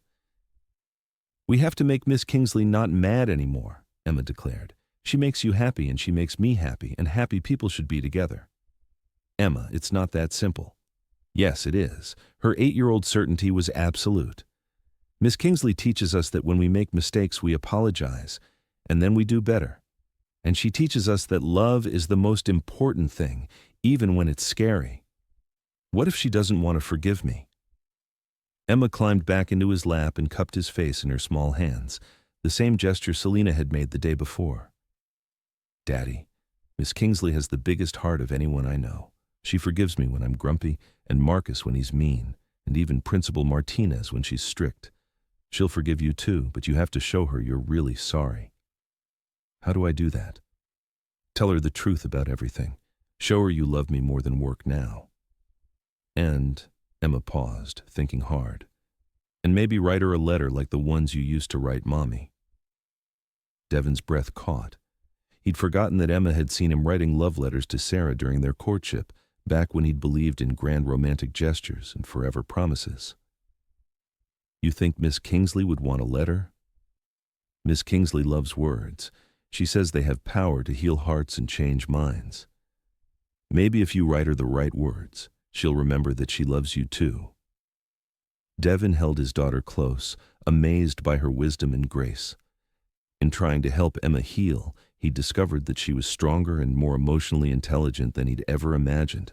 We have to make Miss Kingsley not mad anymore, Emma declared. She makes you happy and she makes me happy, and happy people should be together. Emma, it's not that simple. Yes, it is. Her 8-year-old certainty was absolute. Miss Kingsley teaches us that when we make mistakes, we apologize, and then we do better. And she teaches us that love is the most important thing, even when it's scary. What if she doesn't want to forgive me? Emma climbed back into his lap and cupped his face in her small hands, the same gesture Selena had made the day before. Daddy, Miss Kingsley has the biggest heart of anyone I know. She forgives me when I'm grumpy, and Marcus when he's mean, and even Principal Martinez when she's strict. She'll forgive you too, but you have to show her you're really sorry. How do I do that? Tell her the truth about everything. Show her you love me more than work now. And, Emma paused, thinking hard, and maybe write her a letter like the ones you used to write Mommy. Devin's breath caught. He'd forgotten that Emma had seen him writing love letters to Sarah during their courtship, back when he'd believed in grand romantic gestures and forever promises. You think Miss Kingsley would want a letter? Miss Kingsley loves words. She says they have power to heal hearts and change minds. Maybe if you write her the right words, she'll remember that she loves you too. Devin held his daughter close, amazed by her wisdom and grace. In trying to help Emma heal, he discovered that she was stronger and more emotionally intelligent than he'd ever imagined.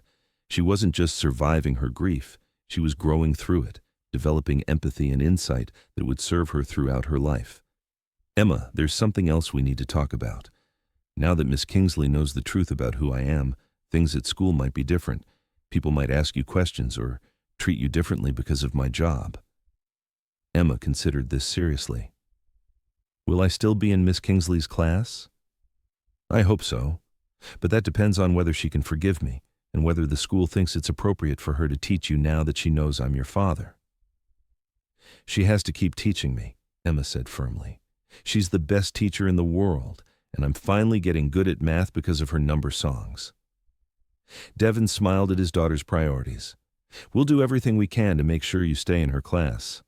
She wasn't just surviving her grief, she was growing through it, developing empathy and insight that would serve her throughout her life. Emma, there's something else we need to talk about. Now that Miss Kingsley knows the truth about who I am, things at school might be different. People might ask you questions or treat you differently because of my job. Emma considered this seriously. Will I still be in Miss Kingsley's class? I hope so, but that depends on whether she can forgive me and whether the school thinks it's appropriate for her to teach you now that she knows I'm your father. She has to keep teaching me, Emma said firmly. She's the best teacher in the world, and I'm finally getting good at math because of her number songs. Devin smiled at his daughter's priorities. We'll do everything we can to make sure you stay in her class.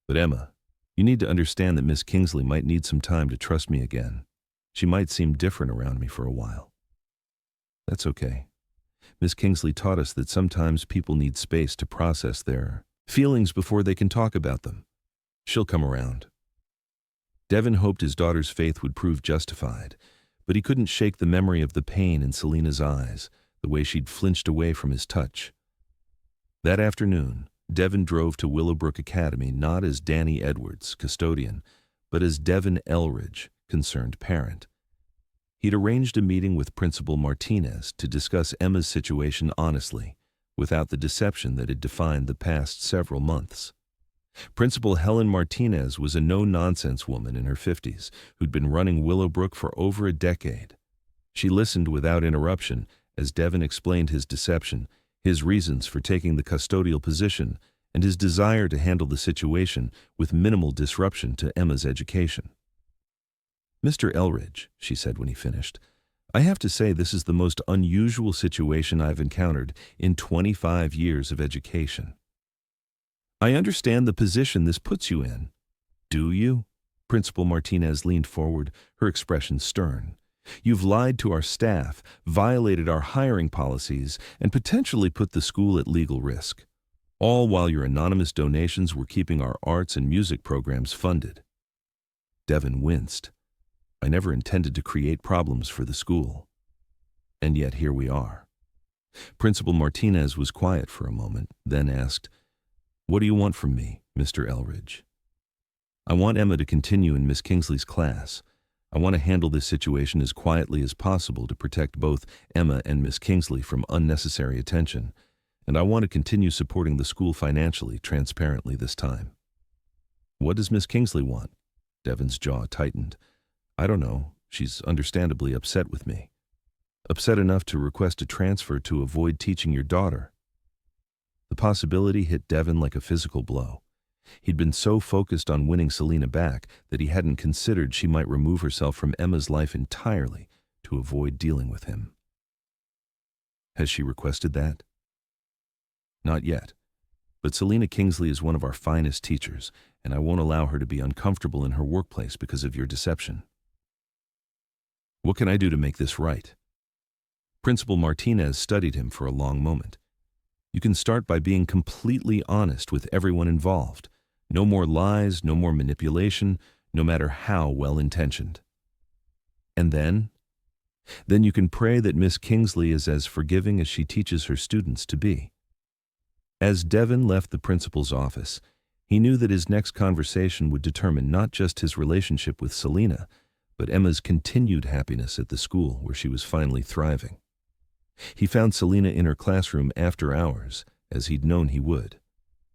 But Emma, you need to understand that Miss Kingsley might need some time to trust me again. She might seem different around me for a while. That's okay. Miss Kingsley taught us that sometimes people need space to process their feelings before they can talk about them. She'll come around. Devin hoped his daughter's faith would prove justified, but he couldn't shake the memory of the pain in Selena's eyes, the way she'd flinched away from his touch. That afternoon, Devin drove to Willowbrook Academy not as Danny Edwards, custodian, but as Devin Elridge, concerned parent. He'd arranged a meeting with Principal Martinez to discuss Emma's situation honestly, without the deception that had defined the past several months. Principal Helen Martinez was a no-nonsense woman in her 50s who'd been running Willowbrook for over a decade. She listened without interruption as Devin explained his deception, his reasons for taking the custodial position, and his desire to handle the situation with minimal disruption to Emma's education. Mr. Elridge, she said when he finished, I have to say this is the most unusual situation I've encountered in 25 years of education. I understand the position this puts you in. Do you? Principal Martinez leaned forward, her expression stern. You've lied to our staff, violated our hiring policies, and potentially put the school at legal risk. All while your anonymous donations were keeping our arts and music programs funded. Devin winced. I never intended to create problems for the school. And yet here we are. Principal Martinez was quiet for a moment, then asked, What do you want from me, Mr. Elridge? I want Emma to continue in Miss Kingsley's class. I want to handle this situation as quietly as possible to protect both Emma and Miss Kingsley from unnecessary attention, and I want to continue supporting the school financially, transparently this time. What does Miss Kingsley want? Devin's jaw tightened. I don't know. She's understandably upset with me. Upset enough to request a transfer to avoid teaching your daughter. The possibility hit Devin like a physical blow. He'd been so focused on winning Selena back that he hadn't considered she might remove herself from Emma's life entirely to avoid dealing with him. Has she requested that? Not yet. But Selena Kingsley is one of our finest teachers, and I won't allow her to be uncomfortable in her workplace because of your deception. What can I do to make this right? Principal Martinez studied him for a long moment. You can start by being completely honest with everyone involved. No more lies, no more manipulation, no matter how well-intentioned. And then you can pray that Miss Kingsley is as forgiving as she teaches her students to be. As Devin left the principal's office, he knew that his next conversation would determine not just his relationship with Selena, but Emma's continued happiness at the school where she was finally thriving. He found Selena in her classroom after hours, as he'd known he would.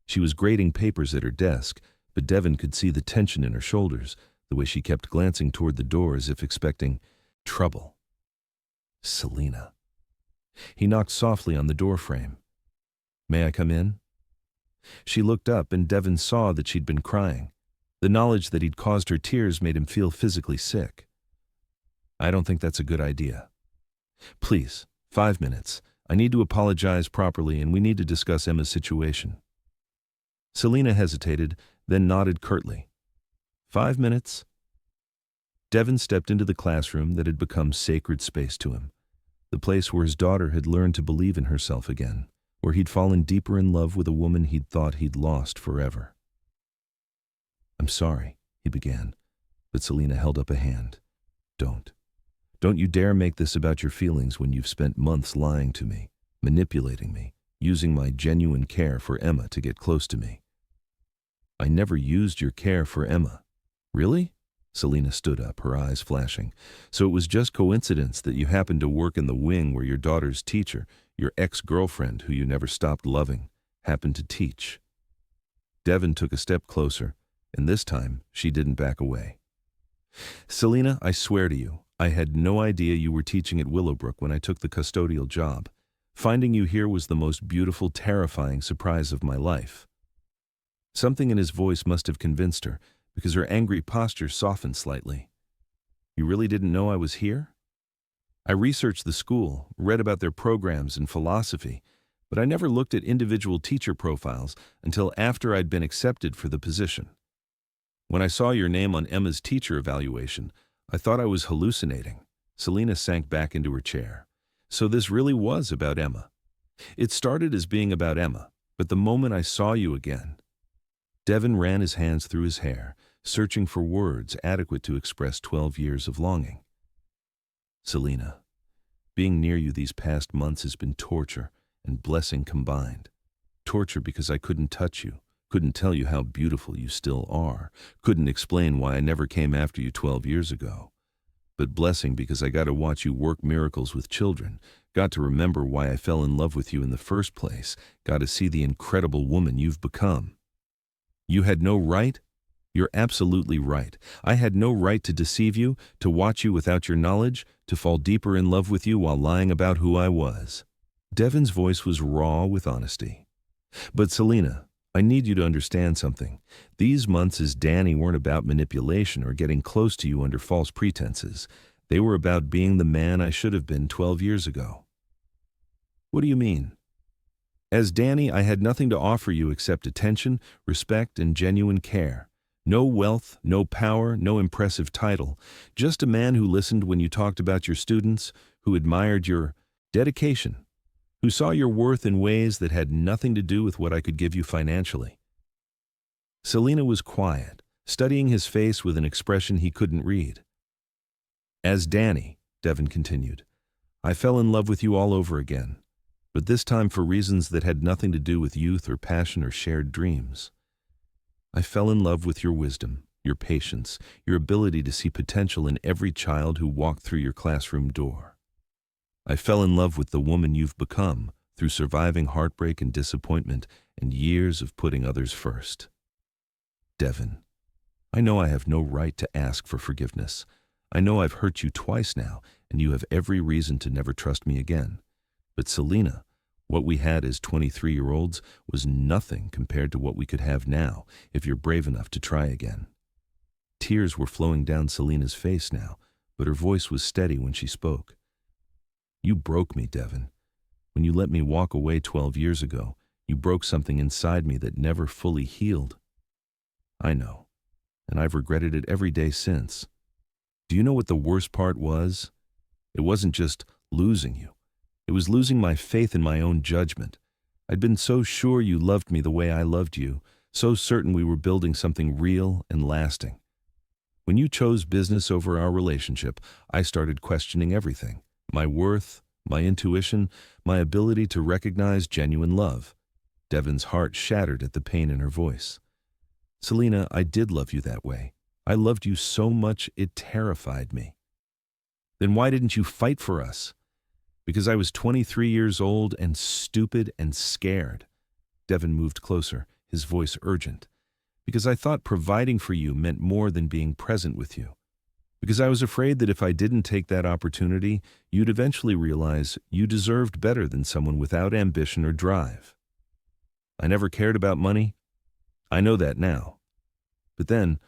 She was grading papers at her desk, but Devin could see the tension in her shoulders, the way she kept glancing toward the door as if expecting trouble. Selena. He knocked softly on the door frame. May I come in? She looked up and Devin saw that she'd been crying. The knowledge that he'd caused her tears made him feel physically sick. I don't think that's a good idea. Please, 5 minutes. I need to apologize properly and we need to discuss Emma's situation. Selena hesitated, then nodded curtly. 5 minutes? Devin stepped into the classroom that had become sacred space to him, the place where his daughter had learned to believe in herself again, where he'd fallen deeper in love with a woman he'd thought he'd lost forever. I'm sorry, he began, but Selena held up a hand. Don't you dare make this about your feelings when you've spent months lying to me, manipulating me, using my genuine care for Emma to get close to me. I never used your care for Emma. Really? Selena stood up, her eyes flashing. So it was just coincidence that you happened to work in the wing where your daughter's teacher, your ex-girlfriend who you never stopped loving, happened to teach. Devin took a step closer, and this time she didn't back away. Selena, I swear to you, I had no idea you were teaching at Willowbrook when I took the custodial job. Finding you here was the most beautiful, terrifying surprise of my life. Something in his voice must have convinced her, because her angry posture softened slightly. You really didn't know I was here? I researched the school, read about their programs and philosophy, but I never looked at individual teacher profiles until after I'd been accepted for the position. When I saw your name on Emma's teacher evaluation, I thought I was hallucinating. Selena sank back into her chair. So this really was about Emma. It started as being about Emma, but the moment I saw you again. Devin ran his hands through his hair, searching for words adequate to express 12 years of longing. Selena, being near you these past months has been torture and blessing combined. Torture because I couldn't touch you, couldn't tell you how beautiful you still are, couldn't explain why I never came after you 12 years ago. But blessing because I got to watch you work miracles with children, got to remember why I fell in love with you in the first place, got to see the incredible woman you've become. You had no right? You're absolutely right. I had no right to deceive you, to watch you without your knowledge, to fall deeper in love with you while lying about who I was. Devin's voice was raw with honesty. But Selena, I need you to understand something. These months as Danny weren't about manipulation or getting close to you under false pretenses. They were about being the man I should have been 12 years ago. What do you mean? As Danny, I had nothing to offer you except attention, respect, and genuine care. No wealth, no power, no impressive title. Just a man who listened when you talked about your students, who admired your dedication, who saw your worth in ways that had nothing to do with what I could give you financially. Selena was quiet, studying his face with an expression he couldn't read. As Danny, Devin continued, I fell in love with you all over again, but this time for reasons that had nothing to do with youth or passion or shared dreams. I fell in love with your wisdom, your patience, your ability to see potential in every child who walked through your classroom door. I fell in love with the woman you've become through surviving heartbreak and disappointment and years of putting others first. Devin, I know I have no right to ask for forgiveness. I know I've hurt you twice now, and you have every reason to never trust me again. But Selena, what we had as 23-year-olds was nothing compared to what we could have now if you're brave enough to try again. Tears were flowing down Selena's face now, but her voice was steady when she spoke. You broke me, Devin. When you let me walk away 12 years ago, you broke something inside me that never fully healed. I know, and I've regretted it every day since. Do you know what the worst part was? It wasn't just losing you. It was losing my faith in my own judgment. I'd been so sure you loved me the way I loved you, so certain we were building something real and lasting. When you chose business over our relationship, I started questioning everything. My worth, my intuition, my ability to recognize genuine love. Devin's heart shattered at the pain in her voice. Selena, I did love you that way. I loved you so much it terrified me. Then why didn't you fight for us? Because I was 23 years old and stupid and scared. Devin moved closer, his voice urgent. Because I thought providing for you meant more than being present with you. Because I was afraid that if I didn't take that opportunity, you'd eventually realize you deserved better than someone without ambition or drive. I never cared about money. I know that now. But then,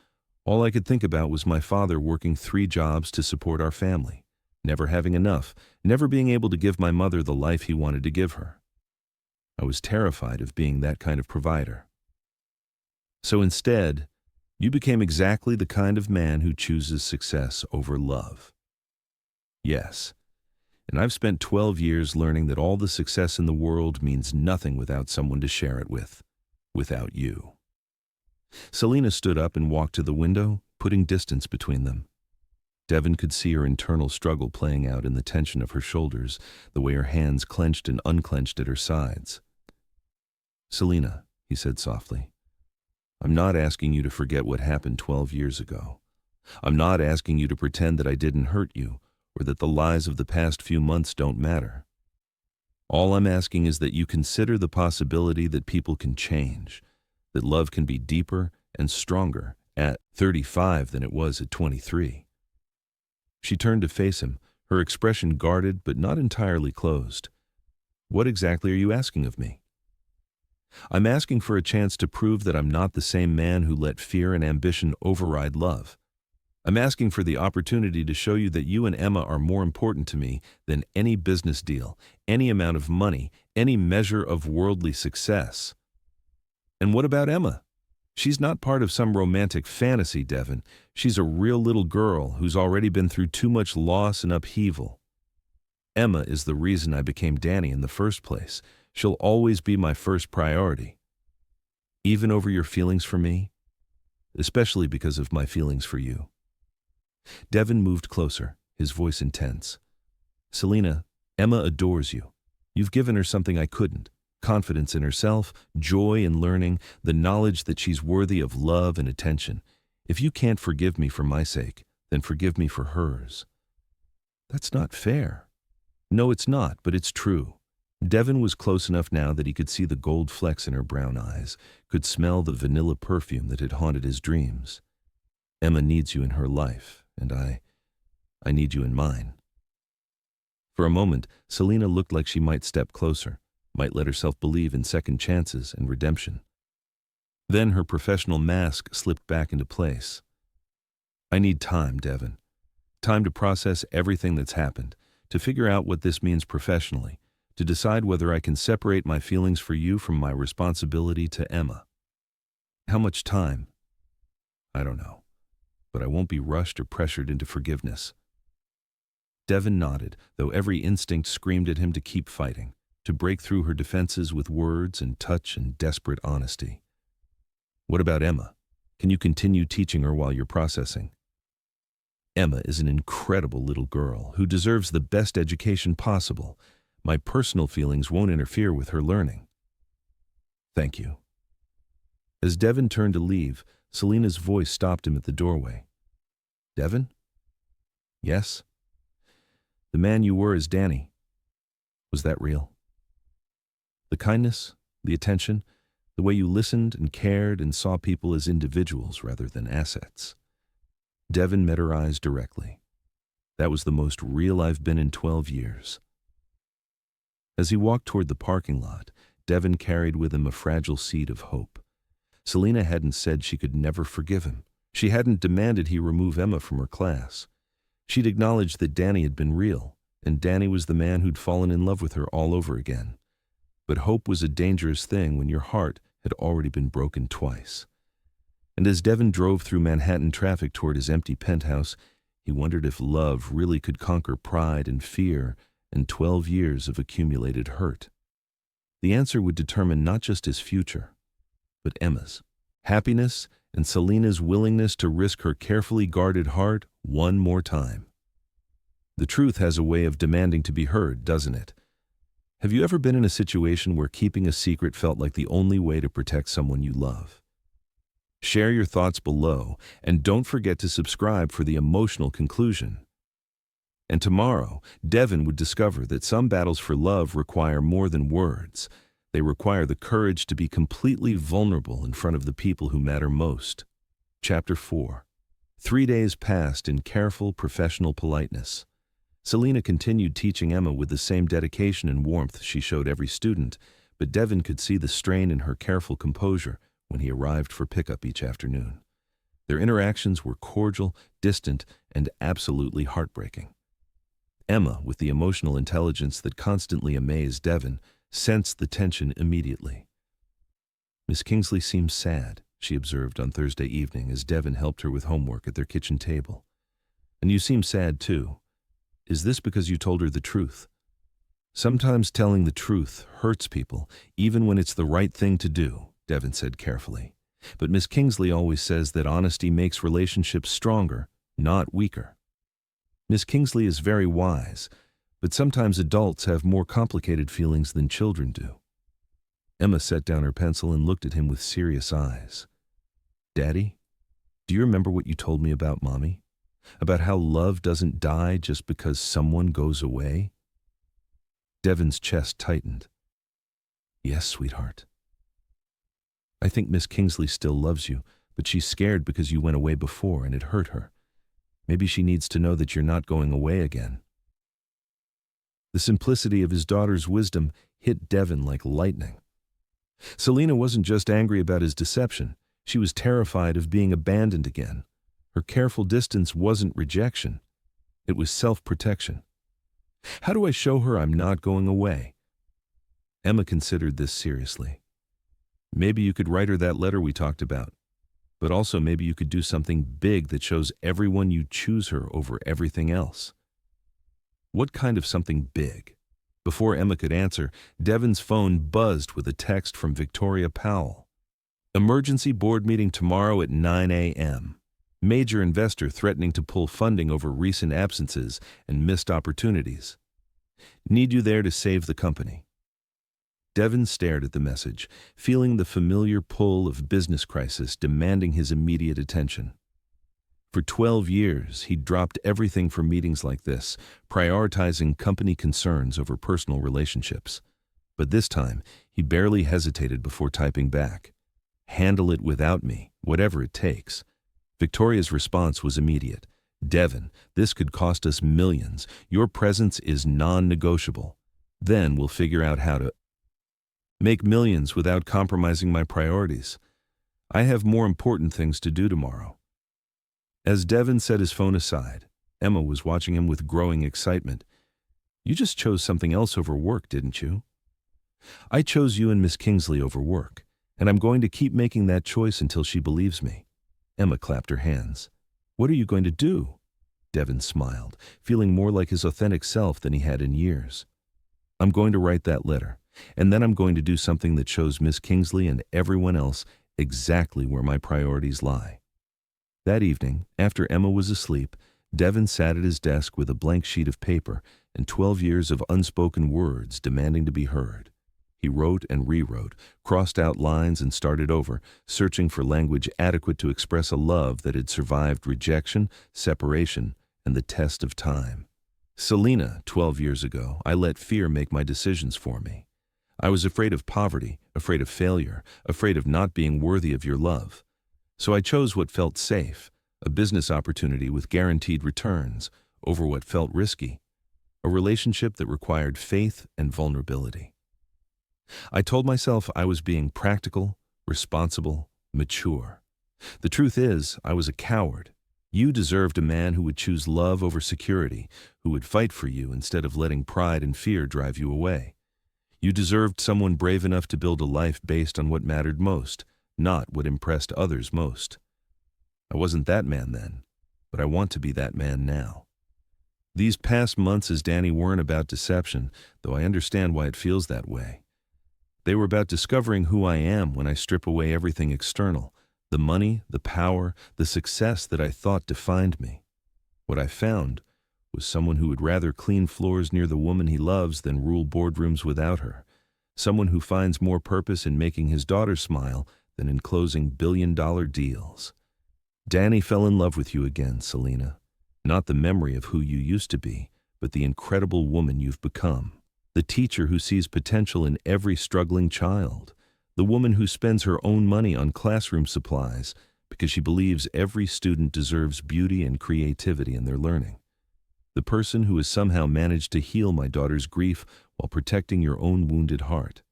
all I could think about was my father working 3 jobs to support our family, never having enough, never being able to give my mother the life he wanted to give her. I was terrified of being that kind of provider. So instead, you became exactly the kind of man who chooses success over love. Yes, and I've spent 12 years learning that all the success in the world means nothing without someone to share it with, without you. Selena stood up and walked to the window, putting distance between them. Devin could see her internal struggle playing out in the tension of her shoulders, the way her hands clenched and unclenched at her sides. Selena, he said softly, I'm not asking you to forget what happened 12 years ago. I'm not asking you to pretend that I didn't hurt you, or that the lies of the past few months don't matter. All I'm asking is that you consider the possibility that people can change, that love can be deeper and stronger at 35 than it was at 23. She turned to face him, her expression guarded but not entirely closed. What exactly are you asking of me? I'm asking for a chance to prove that I'm not the same man who let fear and ambition override love. I'm asking for the opportunity to show you that you and Emma are more important to me than any business deal, any amount of money, any measure of worldly success. And what about Emma? She's not part of some romantic fantasy, Devin. She's a real little girl who's already been through too much loss and upheaval. Emma is the reason I became Danny in the first place. She'll always be my first priority. Even over your feelings for me, especially because of my feelings for you. Devin moved closer, his voice intense. Selena, Emma adores you. You've given her something I couldn't. Confidence in herself, joy in learning, the knowledge that she's worthy of love and attention. If you can't forgive me for my sake, then forgive me for hers. That's not fair. No, it's not, but it's true. Devin was close enough now that he could see the gold flecks in her brown eyes, could smell the vanilla perfume that had haunted his dreams. Emma needs you in her life, and I need you in mine. For a moment, Selena looked like she might step closer, might let herself believe in second chances and redemption. Then her professional mask slipped back into place. I need time, Devin. Time to process everything that's happened, to figure out what this means professionally, to decide whether I can separate my feelings for you from my responsibility to Emma. How much time? I don't know, but I won't be rushed or pressured into forgiveness. Devin nodded, though every instinct screamed at him to keep fighting, to break through her defenses with words and touch and desperate honesty. What about Emma? Can you continue teaching her while you're processing? Emma is an incredible little girl who deserves the best education possible. My personal feelings won't interfere with her learning. Thank you. As Devin turned to leave, Selena's voice stopped him at the doorway. Devin? Yes? The man you were as Danny. Was that real? The kindness, the attention, the way you listened and cared and saw people as individuals rather than assets. Devin met her eyes directly. That was the most real I've been in 12 years. As he walked toward the parking lot, Devin carried with him a fragile seed of hope. Selena hadn't said she could never forgive him. She hadn't demanded he remove Emma from her class. She'd acknowledged that Danny had been real, and Danny was the man who'd fallen in love with her all over again. But hope was a dangerous thing when your heart had already been broken twice. And as Devin drove through Manhattan traffic toward his empty penthouse, he wondered if love really could conquer pride and fear and 12 years of accumulated hurt. The answer would determine not just his future, but Emma's. Happiness and Selena's willingness to risk her carefully guarded heart one more time. The truth has a way of demanding to be heard, doesn't it? Have you ever been in a situation where keeping a secret felt like the only way to protect someone you love? Share your thoughts below, and don't forget to subscribe for the emotional conclusion. And tomorrow, Devin would discover that some battles for love require more than words. They require the courage to be completely vulnerable in front of the people who matter most. Chapter 4. 3 days passed in careful professional politeness. Selena continued teaching Emma with the same dedication and warmth she showed every student, but Devin could see the strain in her careful composure when he arrived for pickup each afternoon. Their interactions were cordial, distant, and absolutely heartbreaking. Emma, with the emotional intelligence that constantly amazed Devin, sensed the tension immediately. Miss Kingsley seems sad, she observed on Thursday evening as Devin helped her with homework at their kitchen table. And you seem sad too. Is this because you told her the truth? Sometimes telling the truth hurts people, even when it's the right thing to do, Devin said carefully. But Miss Kingsley always says that honesty makes relationships stronger, not weaker. Miss Kingsley is very wise, but sometimes adults have more complicated feelings than children do. Emma set down her pencil and looked at him with serious eyes. Daddy, do you remember what you told me about Mommy? About how love doesn't die just because someone goes away? Devin's chest tightened. Yes, sweetheart. I think Miss Kingsley still loves you, but she's scared because you went away before and it hurt her. Maybe she needs to know that you're not going away again." The simplicity of his daughter's wisdom hit Devin like lightning. Selena wasn't just angry about his deception. She was terrified of being abandoned again. Her careful distance wasn't rejection. It was self-protection. How do I show her I'm not going away? Emma considered this seriously. Maybe you could write her that letter we talked about. But also maybe you could do something big that shows everyone you choose her over everything else. What kind of something big? Before Emma could answer, Devin's phone buzzed with a text from Victoria Powell. "Emergency board meeting tomorrow at 9 a.m. Major investor threatening to pull funding over recent absences and missed opportunities. Need you there to save the company." Devin stared at the message, feeling the familiar pull of business crisis demanding his immediate attention. For 12 years, he'd dropped everything for meetings like this, prioritizing company concerns over personal relationships. But this time, he barely hesitated before typing back. "Handle it without me, whatever it takes." Victoria's response was immediate. "Devin, this could cost us millions. Your presence is non-negotiable. Then we'll figure out how to make millions without compromising my priorities. I have more important things to do tomorrow." As Devin set his phone aside, Emma was watching him with growing excitement. "You just chose something else over work, didn't you?" "I chose you and Miss Kingsley over work, and I'm going to keep making that choice until she believes me." Emma clapped her hands. "What are you going to do?" Devin smiled, feeling more like his authentic self than he had in years. "I'm going to write that letter, and then I'm going to do something that shows Miss Kingsley and everyone else exactly where my priorities lie." That evening, after Emma was asleep, Devin sat at his desk with a blank sheet of paper and 12 years of unspoken words demanding to be heard. He wrote and rewrote, crossed out lines and started over, searching for language adequate to express a love that had survived rejection, separation, and the test of time. "Selena, 12 years ago, I let fear make my decisions for me. I was afraid of poverty, afraid of failure, afraid of not being worthy of your love. So I chose what felt safe, a business opportunity with guaranteed returns, over what felt risky, a relationship that required faith and vulnerability. I told myself I was being practical, responsible, mature. The truth is, I was a coward. You deserved a man who would choose love over security, who would fight for you instead of letting pride and fear drive you away. You deserved someone brave enough to build a life based on what mattered most, not what impressed others most. I wasn't that man then, but I want to be that man now. These past months as Danny weren't about deception, though I understand why it feels that way. They were about discovering who I am when I strip away everything external, the money, the power, the success that I thought defined me. What I found was someone who would rather clean floors near the woman he loves than rule boardrooms without her. Someone who finds more purpose in making his daughter smile than in closing billion-dollar deals. Danny fell in love with you again, Selena. Not the memory of who you used to be, but the incredible woman you've become. The teacher who sees potential in every struggling child. The woman who spends her own money on classroom supplies because she believes every student deserves beauty and creativity in their learning. The person who has somehow managed to heal my daughter's grief while protecting your own wounded heart.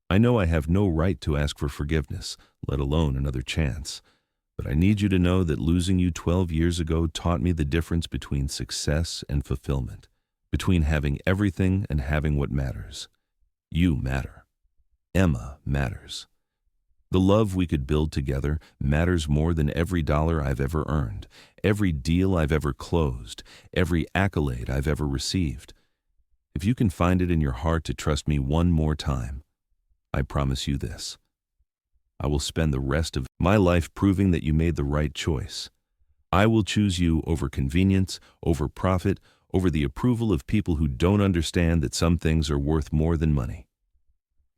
I know I have no right to ask for forgiveness, let alone another chance. But I need you to know that losing you 12 years ago taught me the difference between success and fulfillment, between having everything and having what matters. You matter. Emma matters. The love we could build together matters more than every dollar I've ever earned, every deal I've ever closed, every accolade I've ever received. If you can find it in your heart to trust me one more time, I promise you this. I will spend the rest of my life proving that you made the right choice. I will choose you over convenience, over profit, over the approval of people who don't understand that some things are worth more than money.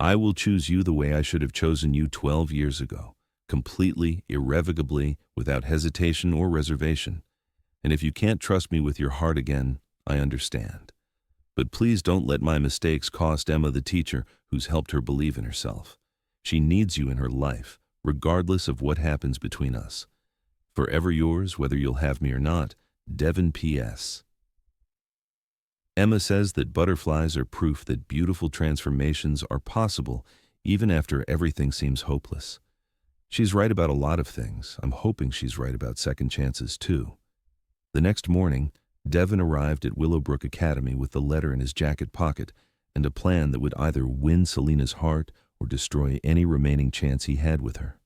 I will choose you the way I should have chosen you 12 years ago, completely, irrevocably, without hesitation or reservation. And if you can't trust me with your heart again, I understand. But please don't let my mistakes cost Emma the teacher who's helped her believe in herself. She needs you in her life, regardless of what happens between us. Forever yours, whether you'll have me or not, Devin P.S. Emma says that butterflies are proof that beautiful transformations are possible even after everything seems hopeless. She's right about a lot of things. I'm hoping she's right about second chances, too. The next morning, Devin arrived at Willowbrook Academy with the letter in his jacket pocket and a plan that would either win Selena's heart or destroy any remaining chance he had with her.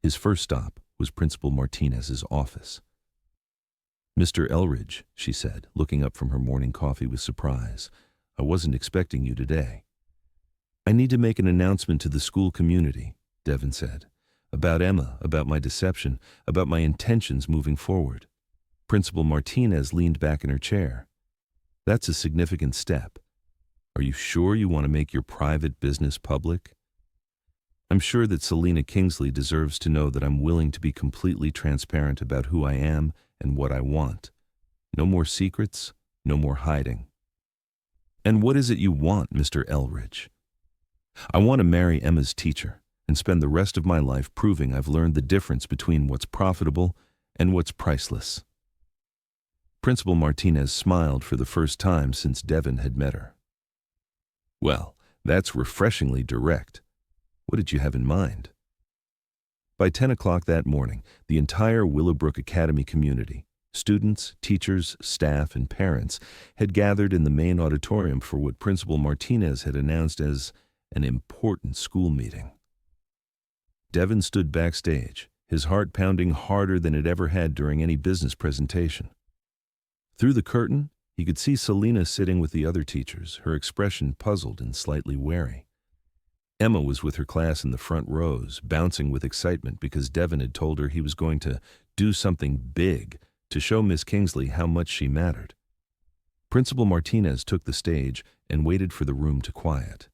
His first stop was Principal Martinez's office. "Mr. Elridge," she said, looking up from her morning coffee with surprise, "I wasn't expecting you today." "I need to make an announcement to the school community," Devin said. "About Emma, about my deception, about my intentions moving forward." Principal Martinez leaned back in her chair. "That's a significant step. Are you sure you want to make your private business public?" "I'm sure that Selena Kingsley deserves to know that I'm willing to be completely transparent about who I am and what I want. No more secrets, no more hiding." "And what is it you want, Mr. Elridge?" "I want to marry Emma's teacher and spend the rest of my life proving I've learned the difference between what's profitable and what's priceless." Principal Martinez smiled for the first time since Devin had met her. "Well, that's refreshingly direct. What did you have in mind?" By 10 o'clock that morning, the entire Willowbrook Academy community, students, teachers, staff, and parents, had gathered in the main auditorium for what Principal Martinez had announced as an important school meeting. Devin stood backstage, his heart pounding harder than it ever had during any business presentation. Through the curtain, he could see Selena sitting with the other teachers, her expression puzzled and slightly wary. Emma was with her class in the front rows, bouncing with excitement because Devin had told her he was going to do something big to show Miss Kingsley how much she mattered. Principal Martinez took the stage and waited for the room to quiet.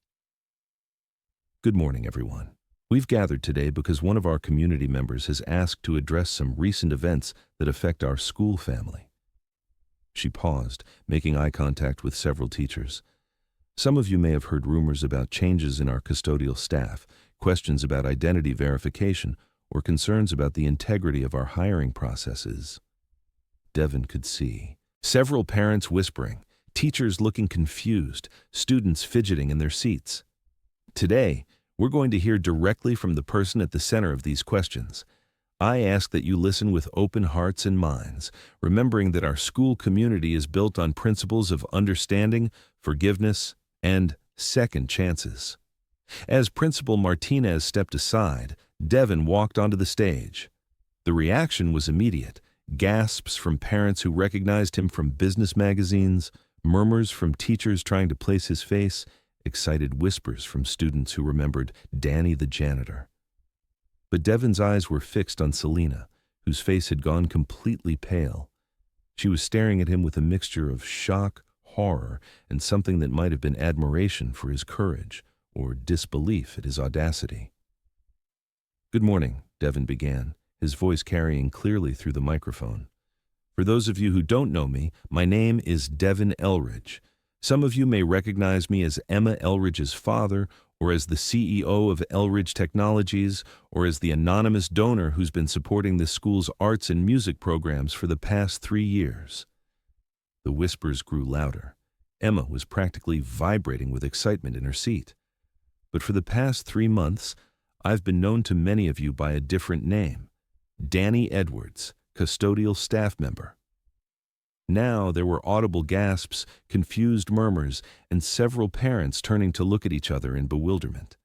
"Good morning, everyone. We've gathered today because one of our community members has asked to address some recent events that affect our school family." She paused, making eye contact with several teachers. "Some of you may have heard rumors about changes in our custodial staff, questions about identity verification, or concerns about the integrity of our hiring processes." Devin could see several parents whispering, teachers looking confused, students fidgeting in their seats. Today, we're going to hear directly from the person at the center of these questions. I ask that you listen with open hearts and minds, remembering that our school community is built on principles of understanding, forgiveness, and second chances. As Principal Martinez stepped aside, Devin walked onto the stage. The reaction was immediate. Gasps from parents who recognized him from business magazines, murmurs from teachers trying to place his face, excited whispers from students who remembered Danny the janitor. But Devin's eyes were fixed on Selena, whose face had gone completely pale. She was staring at him with a mixture of shock, horror, and something that might have been admiration for his courage or disbelief at his audacity. "Good morning," Devin began, his voice carrying clearly through the microphone. "For those of you who don't know me, my name is Devin Elridge. Some of you may recognize me as Emma Elridge's father, or as the CEO of Elridge Technologies, or as the anonymous donor who's been supporting this school's arts and music programs for the past 3 years. The whispers grew louder. Emma was practically vibrating with excitement in her seat. "But for the past 3 months, I've been known to many of you by a different name. Danny Edwards, custodial staff member." Now there were audible gasps, confused murmurs, and several parents turning to look at each other in bewilderment.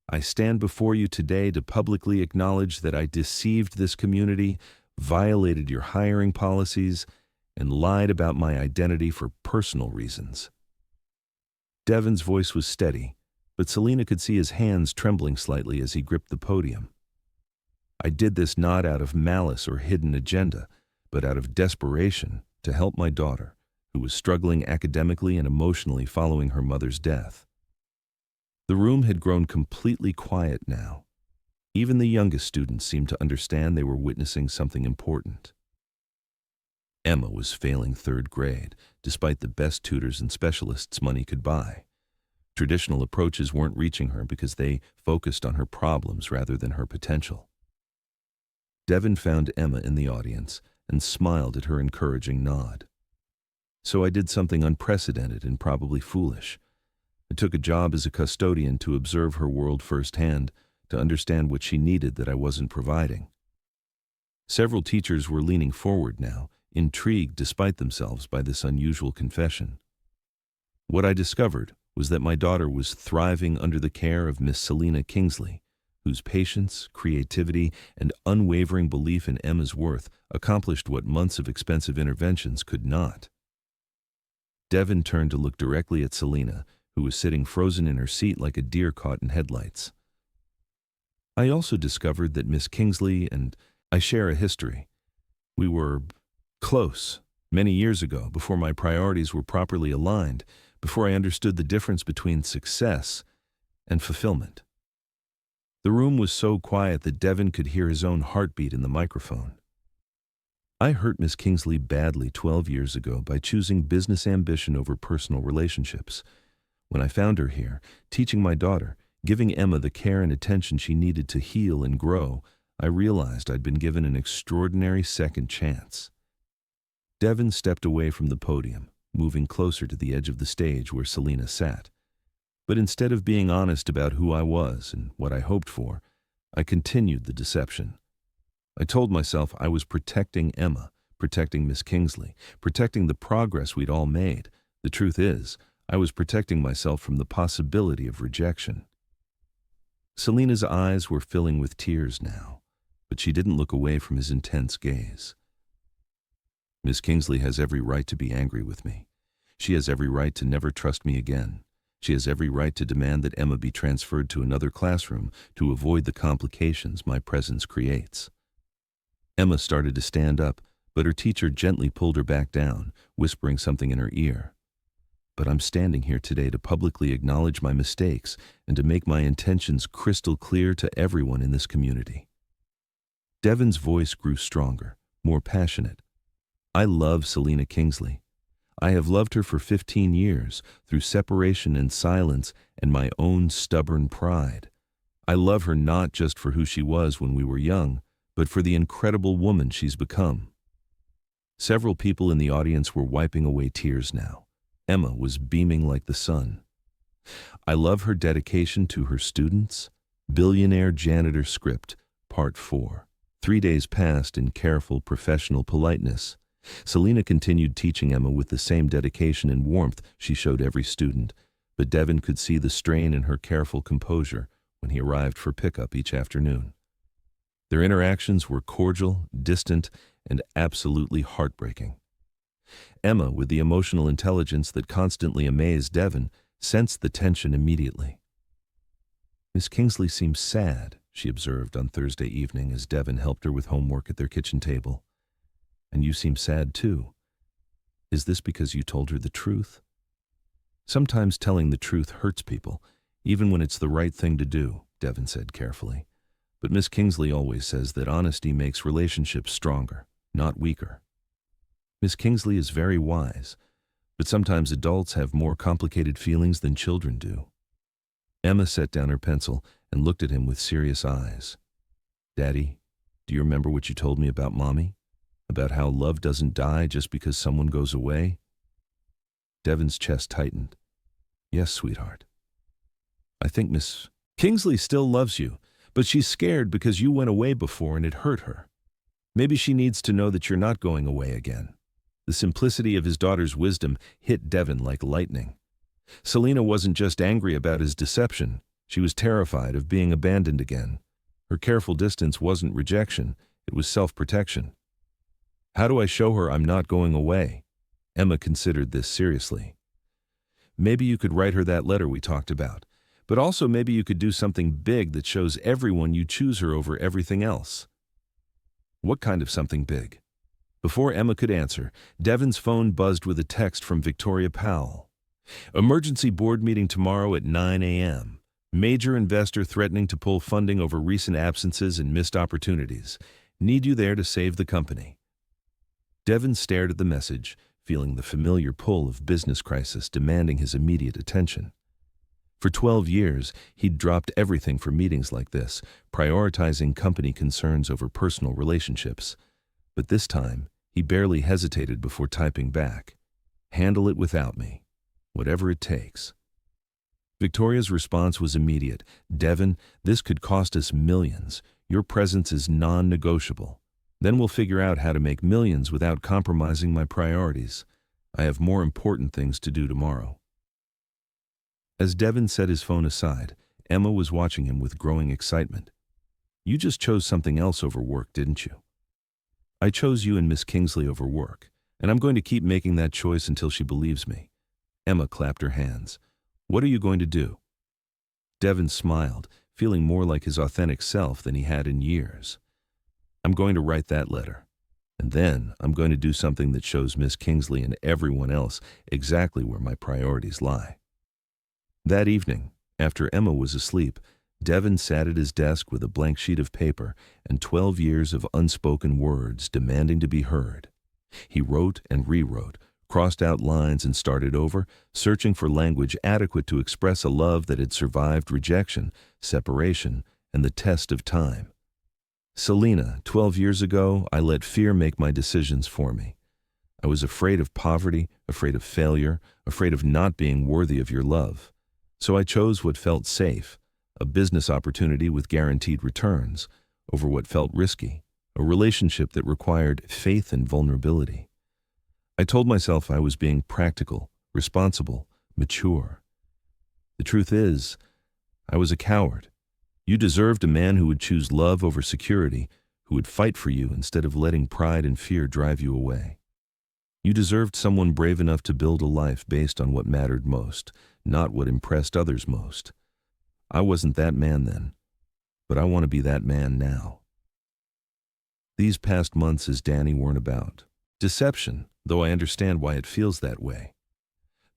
"I stand before you today to publicly acknowledge that I deceived this community, violated your hiring policies, and lied about my identity for personal reasons." Devin's voice was steady, but Selena could see his hands trembling slightly as he gripped the podium. "I did this not out of malice or hidden agenda, but out of desperation to help my daughter, who was struggling academically and emotionally following her mother's death." The room had grown completely quiet now. Even the youngest students seemed to understand they were witnessing something important. Emma was failing 3rd grade, despite the best tutors and specialists money could buy. Traditional approaches weren't reaching her because they focused on her problems rather than her potential. Devin found Emma in the audience and smiled at her encouraging nod. So I did something unprecedented and probably foolish. I took a job as a custodian to observe her world firsthand, to understand what she needed that I wasn't providing. Several teachers were leaning forward now, intrigued despite themselves by this unusual confession. What I discovered was that my daughter was thriving under the care of Miss Selina Kingsley, whose patience, creativity, and unwavering belief in Emma's worth accomplished what months of expensive interventions could not. Devin turned to look directly at Selina, who was sitting frozen in her seat like a deer caught in headlights. I also discovered that Miss Kingsley and I share a history. We were close many years ago, before my priorities were properly aligned, before I understood the difference between success and fulfillment. The room was so quiet that Devin could hear his own heartbeat in the microphone. I hurt Miss Kingsley badly 12 years ago by choosing business ambition over personal relationships. When I found her here, teaching my daughter, giving Emma the care and attention she needed to heal and grow, I realized I'd been given an extraordinary second chance. Devin stepped away from the podium, moving closer to the edge of the stage where Selina sat. But instead of being honest about who I was and what I hoped for, I continued the deception. I told myself I was protecting Emma, protecting Miss Kingsley, protecting the progress we'd all made. The truth is, I was protecting myself from the possibility of rejection. Selina's eyes were filling with tears now, but she didn't look away from his intense gaze. Miss Kingsley has every right to be angry with me. She has every right to never trust me again. She has every right to demand that Emma be transferred to another classroom to avoid the complications my presence creates. Emma started to stand up, but her teacher gently pulled her back down, whispering something in her ear. But I'm standing here today to publicly acknowledge my mistakes and to make my intentions crystal clear to everyone in this community. Devin's voice grew stronger, more passionate. I love Selina Kingsley. I have loved her for 15 years, through separation and silence and my own stubborn pride. I love her not just for who she was when we were young, but for the incredible woman she's become. Several people in the audience were wiping away tears now. Emma was beaming like the sun. I love her dedication to her students. Billionaire Janitor Script, Part 4. 3 days passed in careful, professional politeness. Selina continued teaching Emma with the same dedication and warmth she showed every student, but Devin could see the strain in her careful composure when he arrived for pickup each afternoon. Their interactions were cordial, distant, and absolutely heartbreaking. Emma, with the emotional intelligence that constantly amazed Devin, sensed the tension immediately. Miss Kingsley seems sad, she observed on Thursday evening as Devin helped her with homework at their kitchen table. And you seem sad too. Is this because you told her the truth? Sometimes telling the truth hurts people, even when it's the right thing to do, Devin said carefully. But Miss Kingsley always says that honesty makes relationships stronger, not weaker. Miss Kingsley is very wise, but sometimes adults have more complicated feelings than children do. Emma set down her pencil and looked at him with serious eyes. Daddy, do you remember what you told me about Mommy? About how love doesn't die just because someone goes away? Devin's chest tightened. Yes, sweetheart. I think Miss Kingsley still loves you, but she's scared because you went away before and it hurt her. Maybe she needs to know that you're not going away again. The simplicity of his daughter's wisdom hit Devin like lightning. Selina wasn't just angry about his deception. She was terrified of being abandoned again. Her careful distance wasn't rejection, it was self-protection. How do I show her I'm not going away? Emma considered this seriously. Maybe you could write her that letter we talked about, but also maybe you could do something big that shows everyone you choose her over everything else. What kind of something big? Before Emma could answer, Devin's phone buzzed with a text from Victoria Powell. Emergency board meeting tomorrow at 9 a.m. Major investor threatening to pull funding over recent absences and missed opportunities. Need you there to save the company. Devin stared at the message, feeling the familiar pull of business crisis demanding his immediate attention. For 12 years, he'd dropped everything for meetings like this, prioritizing company concerns over personal relationships. But this time, he barely hesitated before typing back, "Handle it without me, whatever it takes." Victoria's response was immediate. "Devin, this could cost us millions. Your presence is non-negotiable. Then we'll figure out how to make millions without compromising my priorities. I have more important things to do tomorrow." As Devin set his phone aside, Emma was watching him with growing excitement. "You just chose something else over work, didn't you?" "I chose you and Miss Kingsley over work, and I'm going to keep making that choice until she believes me." Emma clapped her hands. "What are you going to do?" Devin smiled, feeling more like his authentic self than he had in years. "I'm going to write that letter. And then I'm going to do something that shows Miss Kingsley and everyone else exactly where my priorities lie." That evening, after Emma was asleep, Devin sat at his desk with a blank sheet of paper and 12 years of unspoken words demanding to be heard. He wrote and rewrote, crossed out lines and started over, searching for language adequate to express a love that had survived rejection, separation, and the test of time. "Selena, 12 years ago, I let fear make my decisions for me. I was afraid of poverty, afraid of failure, afraid of not being worthy of your love. So I chose what felt safe, a business opportunity with guaranteed returns, over what felt risky, a relationship that required faith and vulnerability. I told myself I was being practical, responsible, mature. The truth is, I was a coward. You deserved a man who would choose love over security, who would fight for you instead of letting pride and fear drive you away. You deserved someone brave enough to build a life based on what mattered most, not what impressed others most. I wasn't that man then, but I want to be that man now." These past months as Danny weren't about deception, though I understand why it feels that way.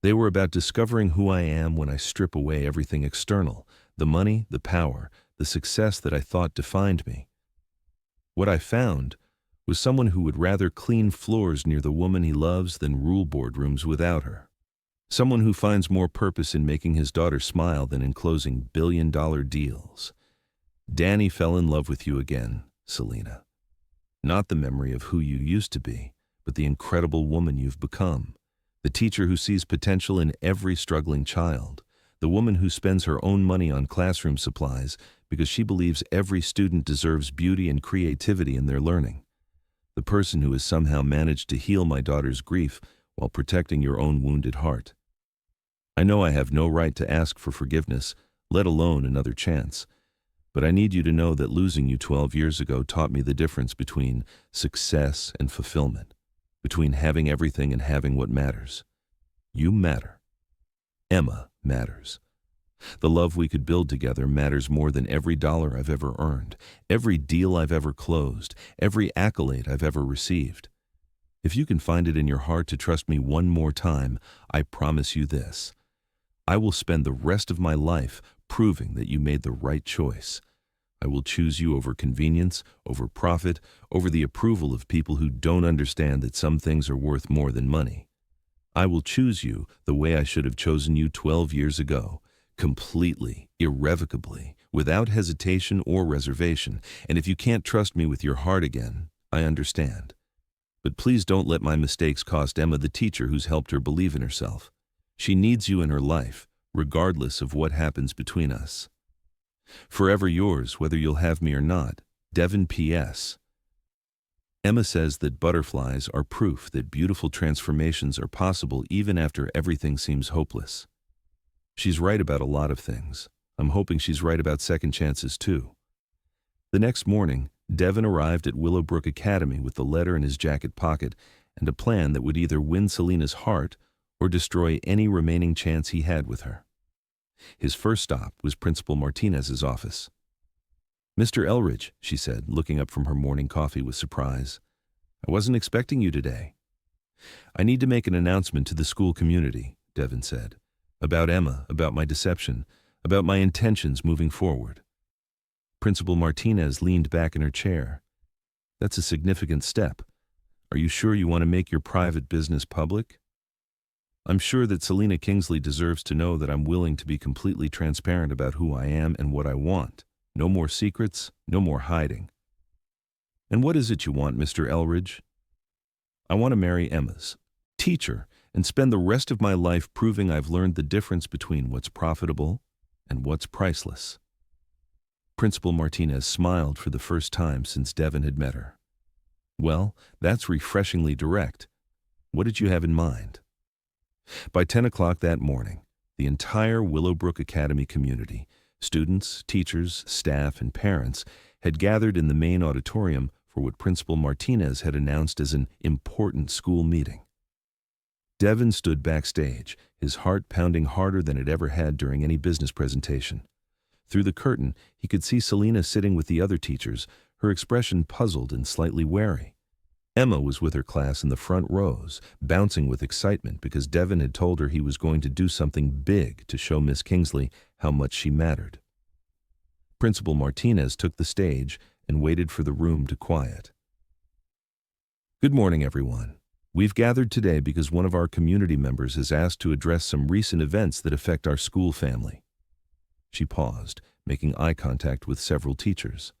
They were about discovering who I am when I strip away everything external, the money, the power, the success that I thought defined me. What I found was someone who would rather clean floors near the woman he loves than rule boardrooms without her. Someone who finds more purpose in making his daughter smile than in closing billion-dollar deals. Danny fell in love with you again, Selena. Not the memory of who you used to be, but the incredible woman you've become. The teacher who sees potential in every struggling child. The woman who spends her own money on classroom supplies because she believes every student deserves beauty and creativity in their learning. The person who has somehow managed to heal my daughter's grief while protecting your own wounded heart. I know I have no right to ask for forgiveness, let alone another chance. But I need you to know that losing you 12 years ago taught me the difference between success and fulfillment, between having everything and having what matters. You matter. Emma matters. The love we could build together matters more than every dollar I've ever earned, every deal I've ever closed, every accolade I've ever received. If you can find it in your heart to trust me one more time, I promise you this. I will spend the rest of my life proving that you made the right choice. I will choose you over convenience, over profit, over the approval of people who don't understand that some things are worth more than money. I will choose you the way I should have chosen you 12 years ago, completely, irrevocably, without hesitation or reservation. And if you can't trust me with your heart again, I understand. But please don't let my mistakes cost Emma the teacher who's helped her believe in herself. She needs you in her life, regardless of what happens between us. Forever yours, whether you'll have me or not, Devin P.S. Emma says that butterflies are proof that beautiful transformations are possible even after everything seems hopeless. She's right about a lot of things. I'm hoping she's right about second chances too. The next morning, Devin arrived at Willowbrook Academy with the letter in his jacket pocket and a plan that would either win Selena's heart or destroy any remaining chance he had with her. His first stop was Principal Martinez's office. "Mr. Elridge," she said, looking up from her morning coffee with surprise. "I wasn't expecting you today." "I need to make an announcement to the school community," Devin said. "About Emma, about my deception, about my intentions moving forward." Principal Martinez leaned back in her chair. "That's a significant step. Are you sure you want to make your private business public?" I'm sure that Selena Kingsley deserves to know that I'm willing to be completely transparent about who I am and what I want. No more secrets, no more hiding. And what is it you want, Mr. Elridge? I want to marry Emma's teacher and spend the rest of my life proving I've learned the difference between what's profitable and what's priceless. Principal Martinez smiled for the first time since Devin had met her. Well, that's refreshingly direct. What did you have in mind? By 10 o'clock that morning, the entire Willowbrook Academy community, students, teachers, staff, and parents, had gathered in the main auditorium for what Principal Martinez had announced as an important school meeting. Devin stood backstage, his heart pounding harder than it ever had during any business presentation. Through the curtain, he could see Selena sitting with the other teachers, her expression puzzled and slightly wary. Emma was with her class in the front rows, bouncing with excitement because Devin had told her he was going to do something big to show Miss Kingsley how much she mattered. Principal Martinez took the stage and waited for the room to quiet. Good morning, everyone. We've gathered today because one of our community members has asked to address some recent events that affect our school family. She paused, making eye contact with several teachers.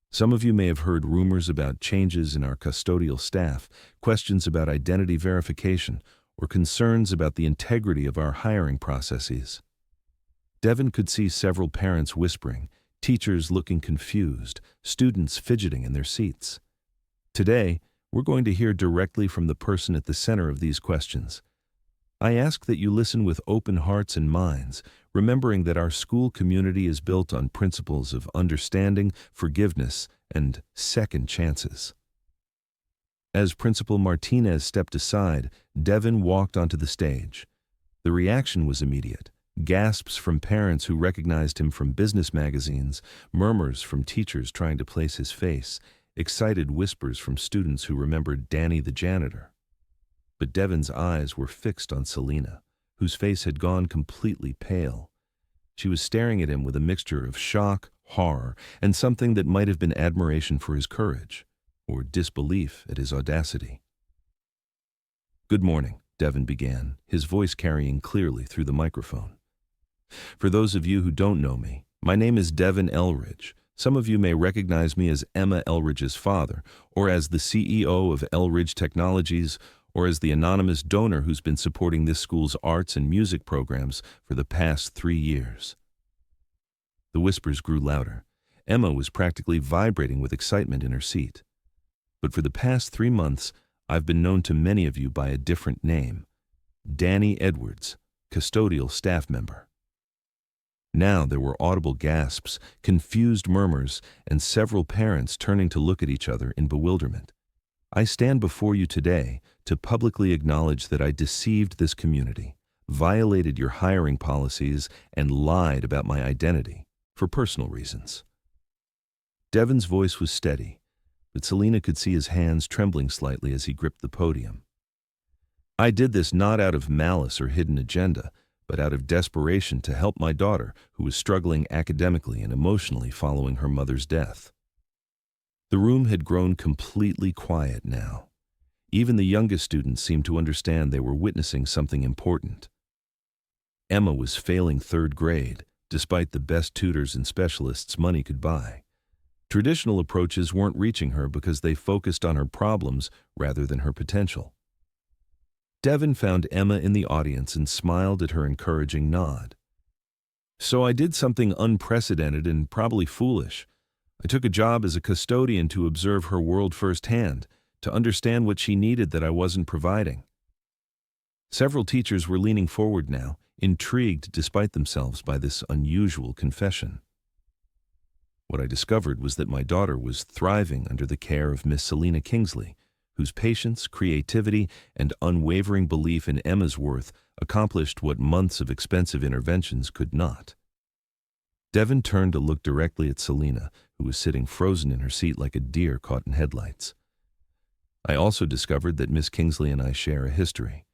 Some of you may have heard rumors about changes in our custodial staff, questions about identity verification, or concerns about the integrity of our hiring processes. Devin could see several parents whispering, teachers looking confused, students fidgeting in their seats. Today, we're going to hear directly from the person at the center of these questions. I ask that you listen with open hearts and minds, remembering that our school community is built on principles of understanding, forgiveness, and second chances. As Principal Martinez stepped aside, Devin walked onto the stage. The reaction was immediate. Gasps from parents who recognized him from business magazines, murmurs from teachers trying to place his face, excited whispers from students who remembered Danny the janitor. But Devin's eyes were fixed on Selena, whose face had gone completely pale. She was staring at him with a mixture of shock, horror, and something that might have been admiration for his courage, or disbelief at his audacity. Good morning, Devin began, his voice carrying clearly through the microphone. For those of you who don't know me, my name is Devin Elridge. Some of you may recognize me as Emma Elridge's father, or as the CEO of Elridge Technologies, or as the anonymous donor who's been supporting this school's arts and music programs for the past 3 years. The whispers grew louder. Emma was practically vibrating with excitement in her seat. But for the past 3 months, I've been known to many of you by a different name. Danny Edwards, custodial staff member. Now there were audible gasps, confused murmurs, and several parents turning to look at each other in bewilderment. I stand before you today to publicly acknowledge that I deceived this community, violated your hiring policies, and lied about my identity for personal reasons. Devin's voice was steady, but Selena could see his hands trembling slightly as he gripped the podium. I did this not out of malice or hidden agenda, but out of desperation to help my daughter, who was struggling academically and emotionally following her mother's death. The room had grown completely quiet now. Even the youngest students seemed to understand they were witnessing something important. Emma was failing 3rd grade, despite the best tutors and specialists money could buy. Traditional approaches weren't reaching her because they focused on her problems rather than her potential. Devin found Emma in the audience and smiled at her encouraging nod. So I did something unprecedented and probably foolish. I took a job as a custodian to observe her world firsthand, to understand what she needed that I wasn't providing. Several teachers were leaning forward now, intrigued despite themselves by this unusual confession. What I discovered was that my daughter was thriving under the care of Miss Selena Kingsley, whose patience, creativity, and unwavering belief in Emma's worth accomplished what months of expensive interventions could not. Devin turned to look directly at Selena, who was sitting frozen in her seat like a deer caught in headlights. I also discovered that Miss Kingsley and I share a history.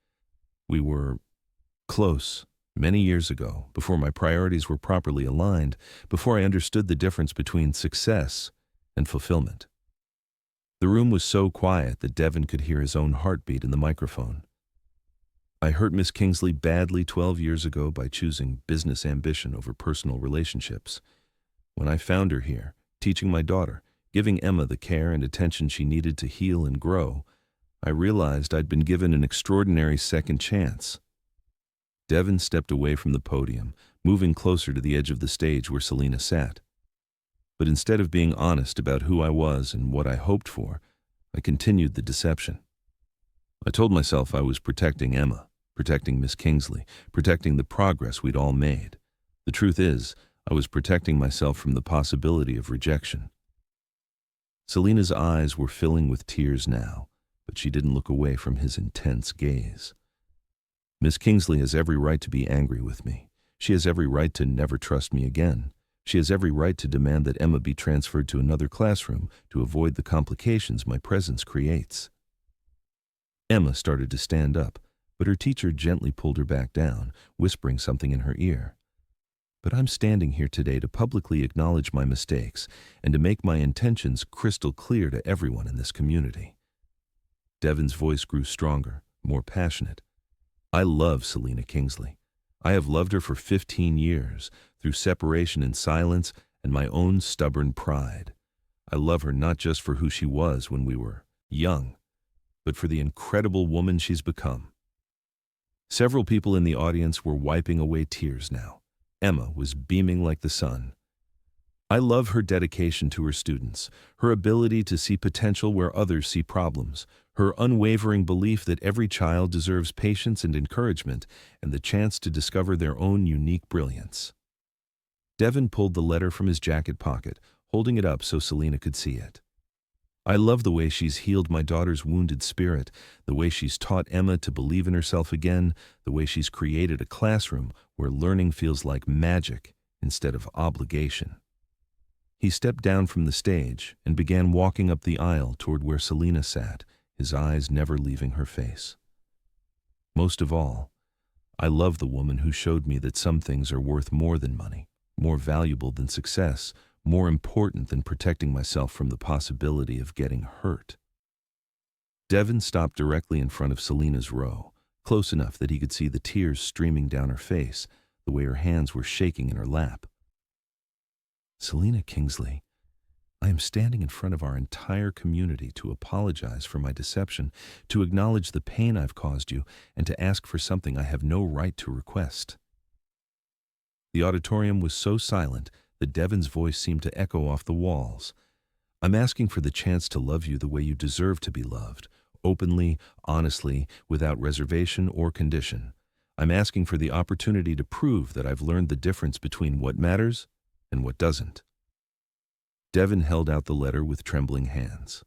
We were close many years ago, before my priorities were properly aligned, before I understood the difference between success and fulfillment. The room was so quiet that Devin could hear his own heartbeat in the microphone. I hurt Miss Kingsley badly 12 years ago by choosing business ambition over personal relationships. When I found her here, teaching my daughter, giving Emma the care and attention she needed to heal and grow, I realized I'd been given an extraordinary second chance. Devin stepped away from the podium, moving closer to the edge of the stage where Selena sat. But instead of being honest about who I was and what I hoped for, I continued the deception. I told myself I was protecting Emma, protecting Miss Kingsley, protecting the progress we'd all made. The truth is, I was protecting myself from the possibility of rejection. Selena's eyes were filling with tears now, but she didn't look away from his intense gaze. Miss Kingsley has every right to be angry with me. She has every right to never trust me again. She has every right to demand that Emma be transferred to another classroom to avoid the complications my presence creates. Emma started to stand up, but her teacher gently pulled her back down, whispering something in her ear. But I'm standing here today to publicly acknowledge my mistakes and to make my intentions crystal clear to everyone in this community. Devin's voice grew stronger, more passionate. I love Selena Kingsley. I have loved her for 15 years, through separation and silence and my own stubborn pride. I love her not just for who she was when we were young, but for the incredible woman she's become. Several people in the audience were wiping away tears now. Emma was beaming like the sun. I love her dedication to her students, her ability to see potential where others see problems, her unwavering belief that every child deserves patience and encouragement and the chance to discover their own unique brilliance. Devin pulled the letter from his jacket pocket, holding it up so Selena could see it. I love the way she's healed my daughter's wounded spirit, the way she's taught Emma to believe in herself again, the way she's created a classroom where learning feels like magic instead of obligation. He stepped down from the stage and began walking up the aisle toward where Selena sat, his eyes never leaving her face. Most of all, I love the woman who showed me that some things are worth more than money, more valuable than success, more important than protecting myself from the possibility of getting hurt. Devin stopped directly in front of Selena's row, close enough that he could see the tears streaming down her face, the way her hands were shaking in her lap. Selena Kingsley, I am standing in front of our entire community to apologize for my deception, to acknowledge the pain I've caused you, and to ask for something I have no right to request. The auditorium was so silent that Devin's voice seemed to echo off the walls. I'm asking for the chance to love you the way you deserve to be loved, openly, honestly, without reservation or condition. I'm asking for the opportunity to prove that I've learned the difference between what matters and what doesn't. Devin held out the letter with trembling hands.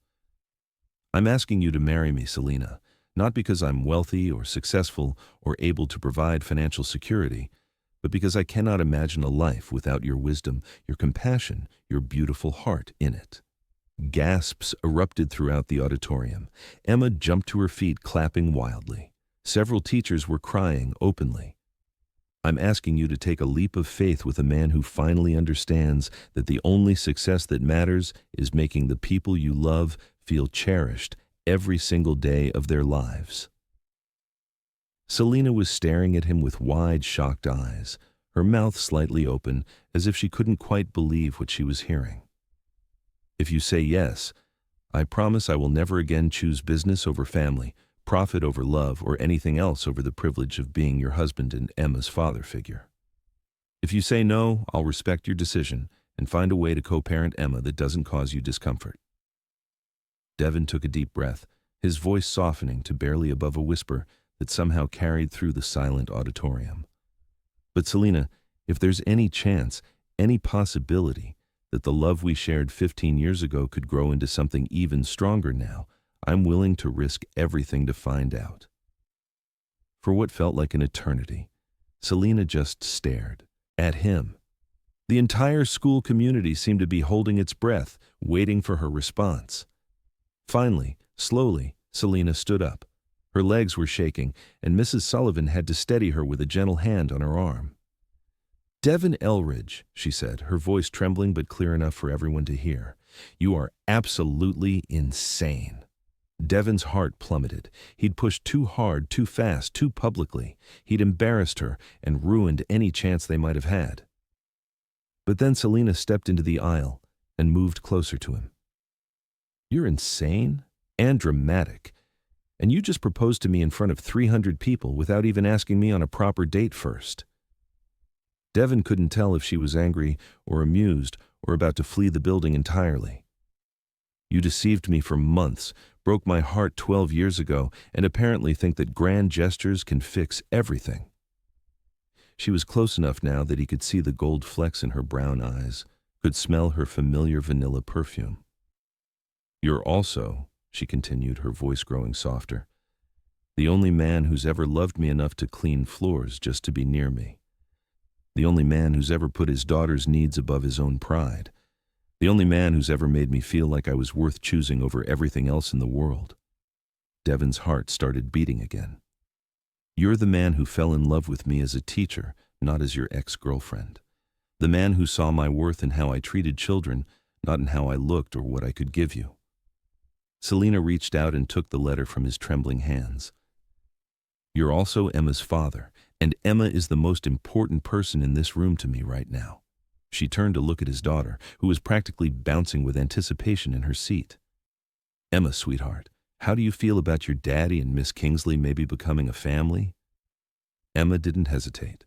I'm asking you to marry me, Selena, not because I'm wealthy or successful or able to provide financial security, but because I cannot imagine a life without your wisdom, your compassion, your beautiful heart in it. Gasps erupted throughout the auditorium. Emma jumped to her feet, clapping wildly. Several teachers were crying openly. I'm asking you to take a leap of faith with a man who finally understands that the only success that matters is making the people you love feel cherished every single day of their lives. Selena was staring at him with wide, shocked eyes, her mouth slightly open, as if she couldn't quite believe what she was hearing. If you say yes, I promise I will never again choose business over family, profit over love, or anything else over the privilege of being your husband and Emma's father figure. If you say no, I'll respect your decision and find a way to co-parent Emma that doesn't cause you discomfort. Devin took a deep breath, his voice softening to barely above a whisper that somehow carried through the silent auditorium. But Selena, if there's any chance, any possibility that the love we shared 15 years ago could grow into something even stronger now, I'm willing to risk everything to find out. For what felt like an eternity, Selena just stared at him. The entire school community seemed to be holding its breath, waiting for her response. Finally, slowly, Selena stood up. Her legs were shaking, and Mrs. Sullivan had to steady her with a gentle hand on her arm. Devin Elridge, she said, her voice trembling but clear enough for everyone to hear, you are absolutely insane. Devon's heart plummeted. He'd pushed too hard, too fast, too publicly. He'd embarrassed her and ruined any chance they might have had. But then Selena stepped into the aisle and moved closer to him. "You're insane and dramatic, and you just proposed to me in front of 300 people without even asking me on a proper date first." Devon couldn't tell if she was angry or amused or about to flee the building entirely. "You deceived me for months, broke my heart 12 years ago, and apparently think that grand gestures can fix everything." She was close enough now that he could see the gold flecks in her brown eyes, could smell her familiar vanilla perfume. "You're also," she continued, her voice growing softer, "the only man who's ever loved me enough to clean floors just to be near me. The only man who's ever put his daughter's needs above his own pride. The only man who's ever made me feel like I was worth choosing over everything else in the world." Devon's heart started beating again. "You're the man who fell in love with me as a teacher, not as your ex-girlfriend. The man who saw my worth in how I treated children, not in how I looked or what I could give you." Selena reached out and took the letter from his trembling hands. "You're also Emma's father, and Emma is the most important person in this room to me right now." She turned to look at his daughter, who was practically bouncing with anticipation in her seat. "Emma, sweetheart, how do you feel about your daddy and Miss Kingsley maybe becoming a family?" Emma didn't hesitate.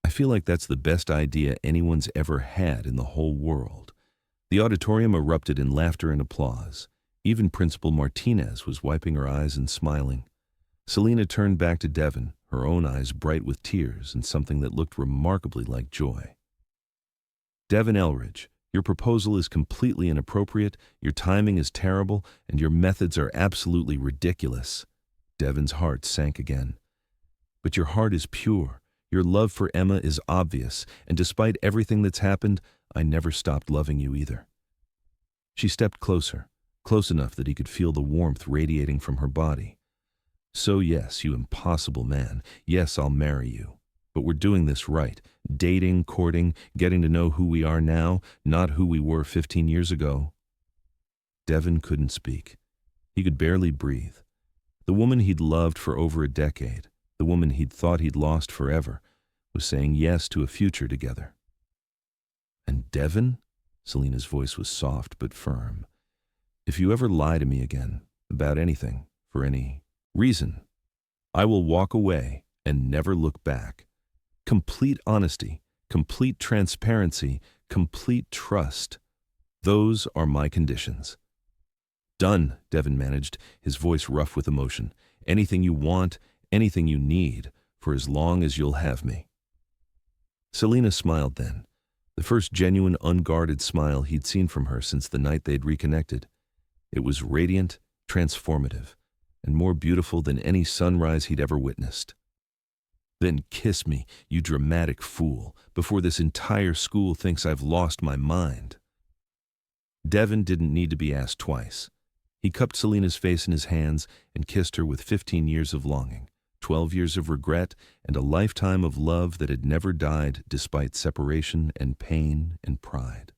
"I feel like that's the best idea anyone's ever had in the whole world." The auditorium erupted in laughter and applause. Even Principal Martinez was wiping her eyes and smiling. Selena turned back to Devon, her own eyes bright with tears and something that looked remarkably like joy. "Devon Elridge, your proposal is completely inappropriate, your timing is terrible, and your methods are absolutely ridiculous." Devon's heart sank again. "But your heart is pure. Your love for Emma is obvious, and despite everything that's happened, I never stopped loving you either." She stepped closer, close enough that he could feel the warmth radiating from her body. "So yes, you impossible man, yes, I'll marry you. But we're doing this right. Dating, courting, getting to know who we are now, not who we were 15 years ago." Devon couldn't speak. He could barely breathe. The woman he'd loved for over a decade, the woman he'd thought he'd lost forever, was saying yes to a future together. "And Devon?" Selena's voice was soft but firm. "If you ever lie to me again, about anything, for any reason, I will walk away and never look back. Complete honesty, complete transparency, complete trust. Those are my conditions." "Done," Devon managed, his voice rough with emotion. "Anything you want, anything you need, for as long as you'll have me." Selena smiled then, the first genuine, unguarded smile he'd seen from her since the night they'd reconnected. It was radiant, transformative, and more beautiful than any sunrise he'd ever witnessed. "Then kiss me, you dramatic fool, before this entire school thinks I've lost my mind." Devon didn't need to be asked twice. He cupped Selena's face in his hands and kissed her with 15 years of longing, 12 years of regret, and a lifetime of love that had never died despite separation and pain and pride.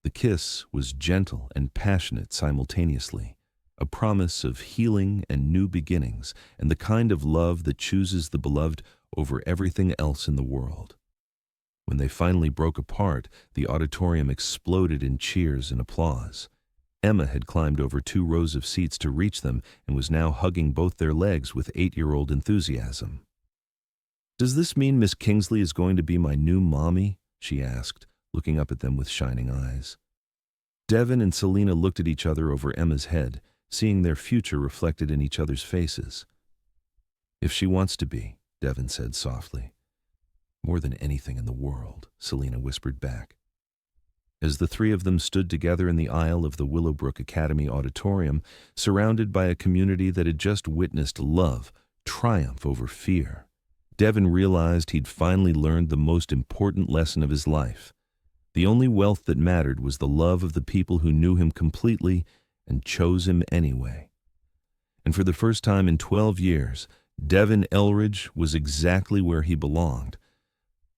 The kiss was gentle and passionate simultaneously, a promise of healing and new beginnings, and the kind of love that chooses the beloved over everything else in the world. When they finally broke apart, the auditorium exploded in cheers and applause. Emma had climbed over 2 rows of seats to reach them and was now hugging both their legs with 8-year-old enthusiasm. "Does this mean Miss Kingsley is going to be my new mommy?" she asked, looking up at them with shining eyes. Devon and Selena looked at each other over Emma's head, seeing their future reflected in each other's faces. "If she wants to be," Devon said softly. "More than anything in the world," Selena whispered back. As the 3 of them stood together in the aisle of the Willowbrook Academy auditorium, surrounded by a community that had just witnessed love triumph over fear, Devon realized he'd finally learned the most important lesson of his life. The only wealth that mattered was the love of the people who knew him completely and chose him anyway. And for the first time in 12 years, Devon Elridge was exactly where he belonged.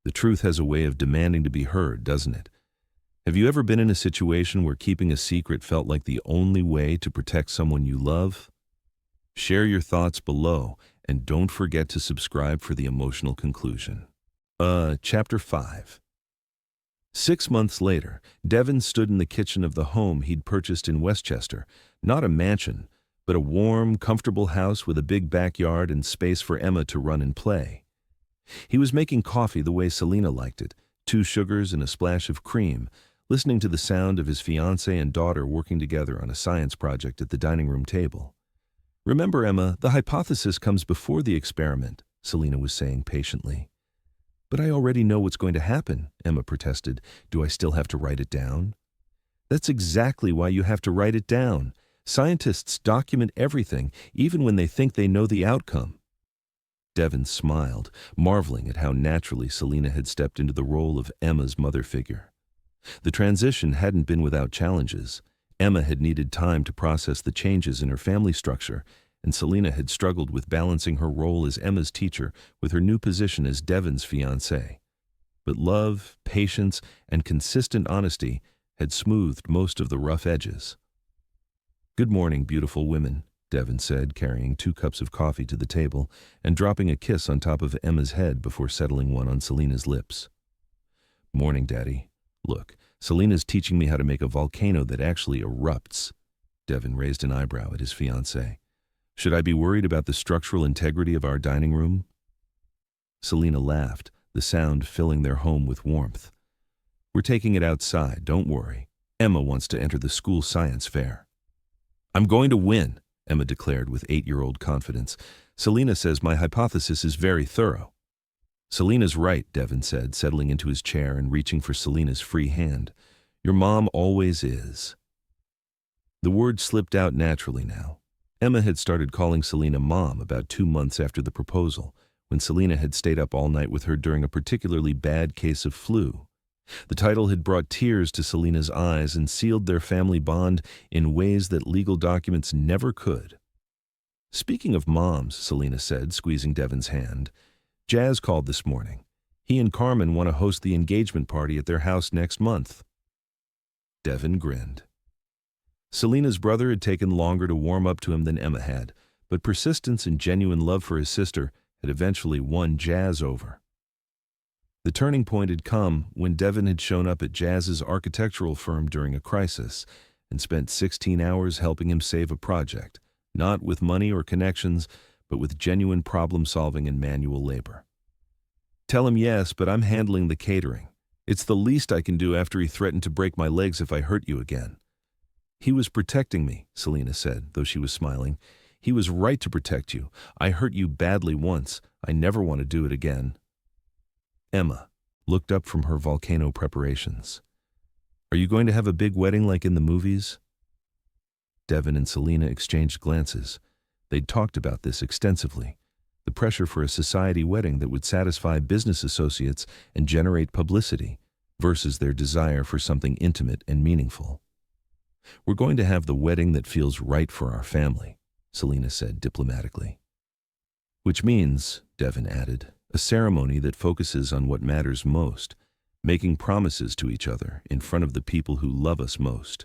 The truth has a way of demanding to be heard, doesn't it? Have you ever been in a situation where keeping a secret felt like the only way to protect someone you love? Share your thoughts below, and don't forget to subscribe for the emotional conclusion. Chapter 5. 6 months later, Devon stood in the kitchen of the home he'd purchased in Westchester, not a mansion, but a warm, comfortable house with a big backyard and space for Emma to run and play. He was making coffee the way Selena liked it, 2 sugars and a splash of cream, listening to the sound of his fiancée and daughter working together on a science project at the dining room table. "Remember, Emma, the hypothesis comes before the experiment," Selena was saying patiently. "But I already know what's going to happen," Emma protested. "Do I still have to write it down?" "That's exactly why you have to write it down. Scientists document everything, even when they think they know the outcome." Devon smiled, marveling at how naturally Selena had stepped into the role of Emma's mother figure. The transition hadn't been without challenges. Emma had needed time to process the changes in her family structure, and Selena had struggled with balancing her role as Emma's teacher with her new position as Devon's fiancée. But love, patience, and consistent honesty had smoothed most of the rough edges. "Good morning, beautiful women," Devon said, carrying 2 cups of coffee to the table and dropping a kiss on top of Emma's head before settling one on Selena's lips. "Morning, Daddy. Look, Selena's teaching me how to make a volcano that actually erupts." Devon raised an eyebrow at his fiancée. "Should I be worried about the structural integrity of our dining room?" Selena laughed, the sound filling their home with warmth. "We're taking it outside, don't worry. Emma wants to enter the school science fair." "I'm going to win," Emma declared with 8-year-old confidence. "Selena says my hypothesis is very thorough." "Selena's right," Devon said, settling into his chair and reaching for Selena's free hand. "Your mom always is." The word slipped out naturally now. Emma had started calling Selena Mom about 2 months after the proposal, when Selena had stayed up all night with her during a particularly bad case of flu. The title had brought tears to Selena's eyes and sealed their family bond in ways that legal documents never could. "Speaking of moms," Selena said, squeezing Devon's hand, "Jazz called this morning. He and Carmen want to host the engagement party at their house next month." Devon grinned. Selena's brother had taken longer to warm up to him than Emma had, but persistence and genuine love for his sister had eventually won Jazz over. The turning point had come when Devon had shown up at Jazz's architectural firm during a crisis and spent 16 hours helping him save a project, not with money or connections, but with genuine problem-solving and manual labor. "Tell him yes, but I'm handling the catering. It's the least I can do after he threatened to break my legs if I hurt you again." "He was protecting me," Selena said, though she was smiling. "He was right to protect you. I hurt you badly once. I never want to do it again." Emma looked up from her volcano preparations. "Are you going to have a big wedding like in the movies?" Devon and Selena exchanged glances. They'd talked about this extensively, the pressure for a society wedding that would satisfy business associates and generate publicity, versus their desire for something intimate and meaningful. "We're going to have the wedding that feels right for our family," Selena said diplomatically. "Which means," Devon added, "a ceremony that focuses on what matters most, making promises to each other in front of the people who love us most."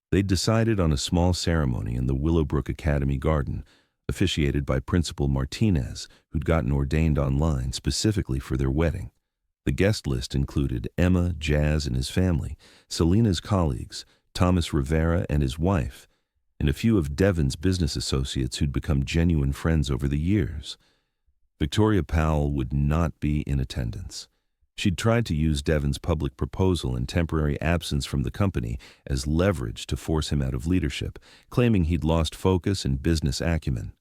They'd decided on a small ceremony in the Willowbrook Academy garden, officiated by Principal Martinez, who'd gotten ordained online specifically for their wedding. The guest list included Emma, Jazz and his family, Selena's colleagues, Thomas Rivera and his wife, and a few of Devon's business associates who'd become genuine friends over the years. Victoria Powell would not be in attendance. She'd tried to use Devon's public proposal and temporary absence from the company as leverage to force him out of leadership, claiming he'd lost focus and business acumen.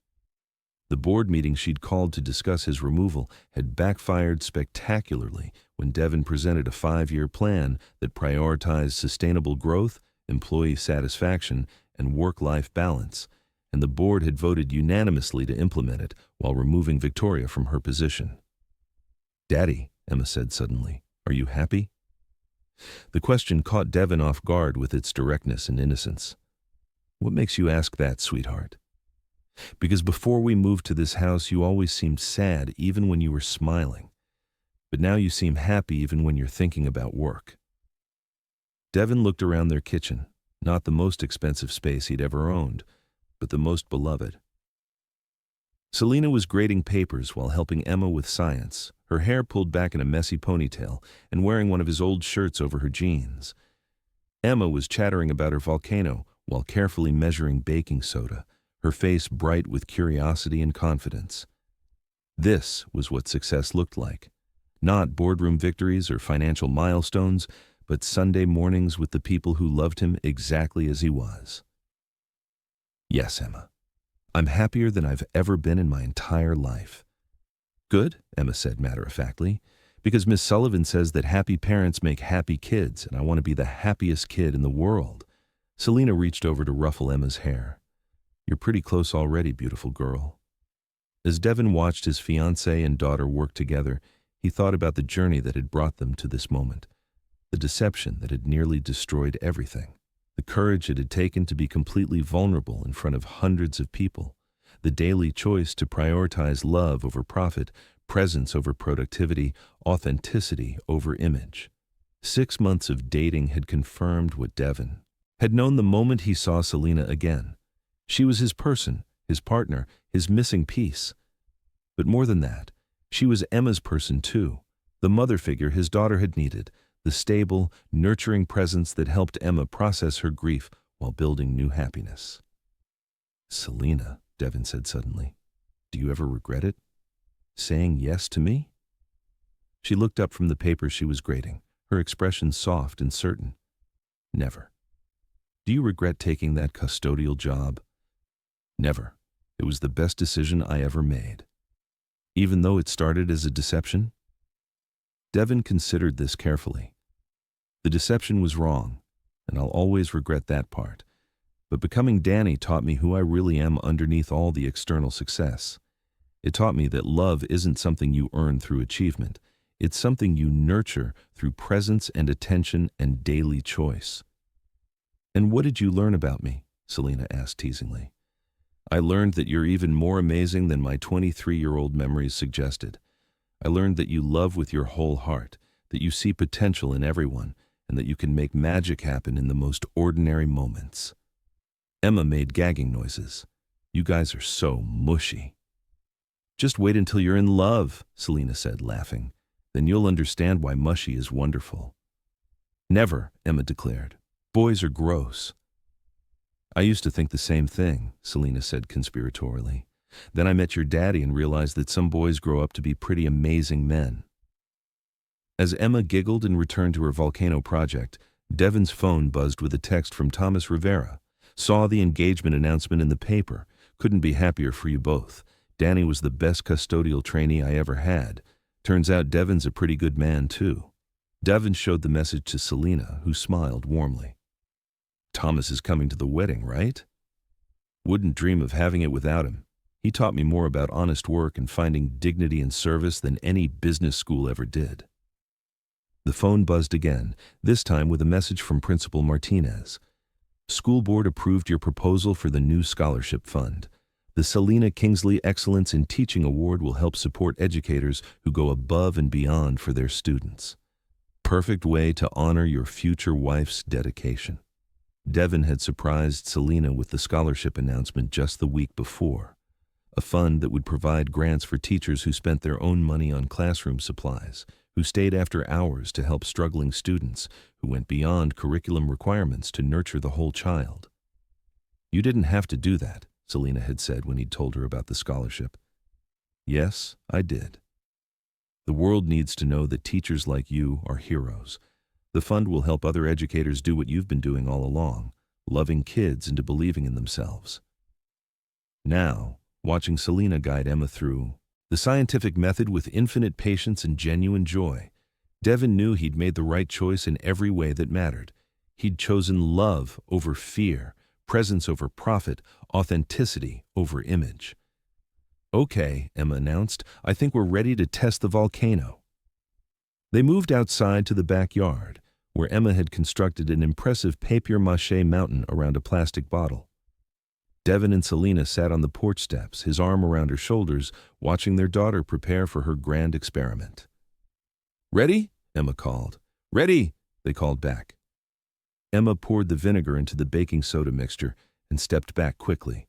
The board meeting she'd called to discuss his removal had backfired spectacularly when Devon presented a 5-year plan that prioritized sustainable growth, employee satisfaction, and work-life balance, and the board had voted unanimously to implement it while removing Victoria from her position. "Daddy," Emma said suddenly, "are you happy?" The question caught Devon off guard with its directness and innocence. "What makes you ask that, sweetheart?" "Because before we moved to this house, you always seemed sad even when you were smiling. But now you seem happy even when you're thinking about work." Devin looked around their kitchen, not the most expensive space he'd ever owned, but the most beloved. Selena was grading papers while helping Emma with science, her hair pulled back in a messy ponytail and wearing one of his old shirts over her jeans. Emma was chattering about her volcano while carefully measuring baking soda, her face bright with curiosity and confidence. This was what success looked like. Not boardroom victories or financial milestones, but Sunday mornings with the people who loved him exactly as he was. Yes, Emma. I'm happier than I've ever been in my entire life. Good, Emma said matter-of-factly, because Miss Sullivan says that happy parents make happy kids, and I want to be the happiest kid in the world. Selena reached over to ruffle Emma's hair. You're pretty close already, beautiful girl. As Devin watched his fiancée and daughter work together, he thought about the journey that had brought them to this moment, the deception that had nearly destroyed everything. The courage it had taken to be completely vulnerable in front of hundreds of people, the daily choice to prioritize love over profit, presence over productivity, authenticity over image. 6 months of dating had confirmed what Devin had known the moment he saw Selena again. She was his person, his partner, his missing piece. But more than that, she was Emma's person too, the mother figure his daughter had needed, the stable, nurturing presence that helped Emma process her grief while building new happiness. Selena, Devin said suddenly, do you ever regret it? Saying yes to me? She looked up from the paper she was grading, her expression soft and certain. Never. Do you regret taking that custodial job? Never. It was the best decision I ever made. Even though it started as a deception? Devin considered this carefully. The deception was wrong, and I'll always regret that part. But becoming Danny taught me who I really am underneath all the external success. It taught me that love isn't something you earn through achievement. It's something you nurture through presence and attention and daily choice. And what did you learn about me? Selena asked teasingly. I learned that you're even more amazing than my 23-year-old memories suggested. I learned that you love with your whole heart, that you see potential in everyone, and that you can make magic happen in the most ordinary moments. Emma made gagging noises. You guys are so mushy. Just wait until you're in love, Selena said, laughing. Then you'll understand why mushy is wonderful. Never, Emma declared. Boys are gross. I used to think the same thing, Selena said conspiratorially. Then I met your daddy and realized that some boys grow up to be pretty amazing men. As Emma giggled and returned to her volcano project, Devin's phone buzzed with a text from Thomas Rivera. Saw the engagement announcement in the paper. Couldn't be happier for you both. Danny was the best custodial trainee I ever had. Turns out Devin's a pretty good man, too. Devin showed the message to Selena, who smiled warmly. Thomas is coming to the wedding, right? Wouldn't dream of having it without him. He taught me more about honest work and finding dignity in service than any business school ever did. The phone buzzed again, this time with a message from Principal Martinez. School board approved your proposal for the new scholarship fund. The Selena Kingsley Excellence in Teaching Award will help support educators who go above and beyond for their students. Perfect way to honor your future wife's dedication. Devin had surprised Selena with the scholarship announcement just the week before. A fund that would provide grants for teachers who spent their own money on classroom supplies, who stayed after hours to help struggling students, who went beyond curriculum requirements to nurture the whole child. You didn't have to do that, Selena had said when he'd told her about the scholarship. Yes, I did. The world needs to know that teachers like you are heroes. The fund will help other educators do what you've been doing all along, loving kids into believing in themselves. Now, watching Selena guide Emma through the scientific method with infinite patience and genuine joy, Devin knew he'd made the right choice in every way that mattered. He'd chosen love over fear, presence over profit, authenticity over image. Okay, Emma announced, I think we're ready to test the volcano. They moved outside to the backyard, where Emma had constructed an impressive papier-mâché mountain around a plastic bottle. Devin and Selena sat on the porch steps, his arm around her shoulders, watching their daughter prepare for her grand experiment. Ready? Emma called. Ready, they called back. Emma poured the vinegar into the baking soda mixture and stepped back quickly.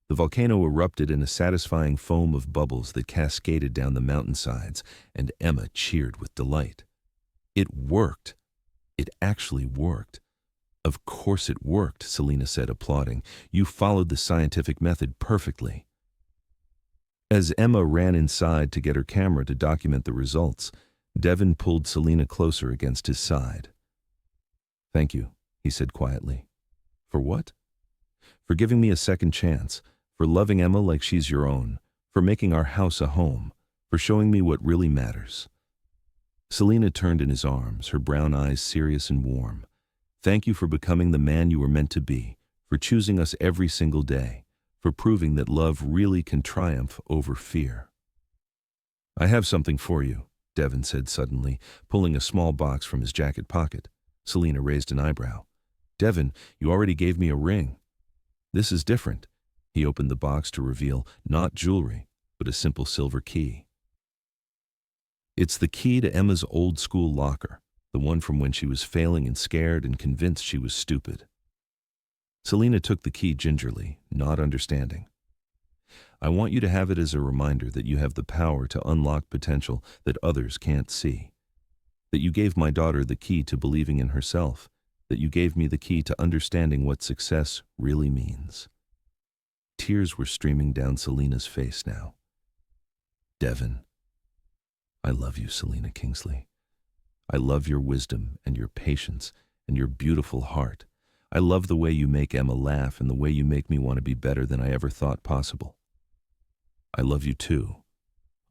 The volcano erupted in a satisfying foam of bubbles that cascaded down the mountainsides, and Emma cheered with delight. It worked. It actually worked. Of course it worked, Selena said, applauding. You followed the scientific method perfectly. As Emma ran inside to get her camera to document the results, Devin pulled Selena closer against his side. Thank you, he said quietly. For what? For giving me a second chance, for loving Emma like she's your own, for making our house a home, for showing me what really matters. Selena turned in his arms, her brown eyes serious and warm. Thank you for becoming the man you were meant to be, for choosing us every single day, for proving that love really can triumph over fear. I have something for you, Devin said suddenly, pulling a small box from his jacket pocket. Selena raised an eyebrow. Devin, you already gave me a ring. This is different. He opened the box to reveal not jewelry, but a simple silver key. It's the key to Emma's old-school locker, the one from when she was failing and scared and convinced she was stupid. Selena took the key gingerly, not understanding. I want you to have it as a reminder that you have the power to unlock potential that others can't see. That you gave my daughter the key to believing in herself. That you gave me the key to understanding what success really means. Tears were streaming down Selena's face now. Devin, I love you, Selena Kingsley. I love your wisdom and your patience and your beautiful heart. I love the way you make Emma laugh and the way you make me want to be better than I ever thought possible. I love you too.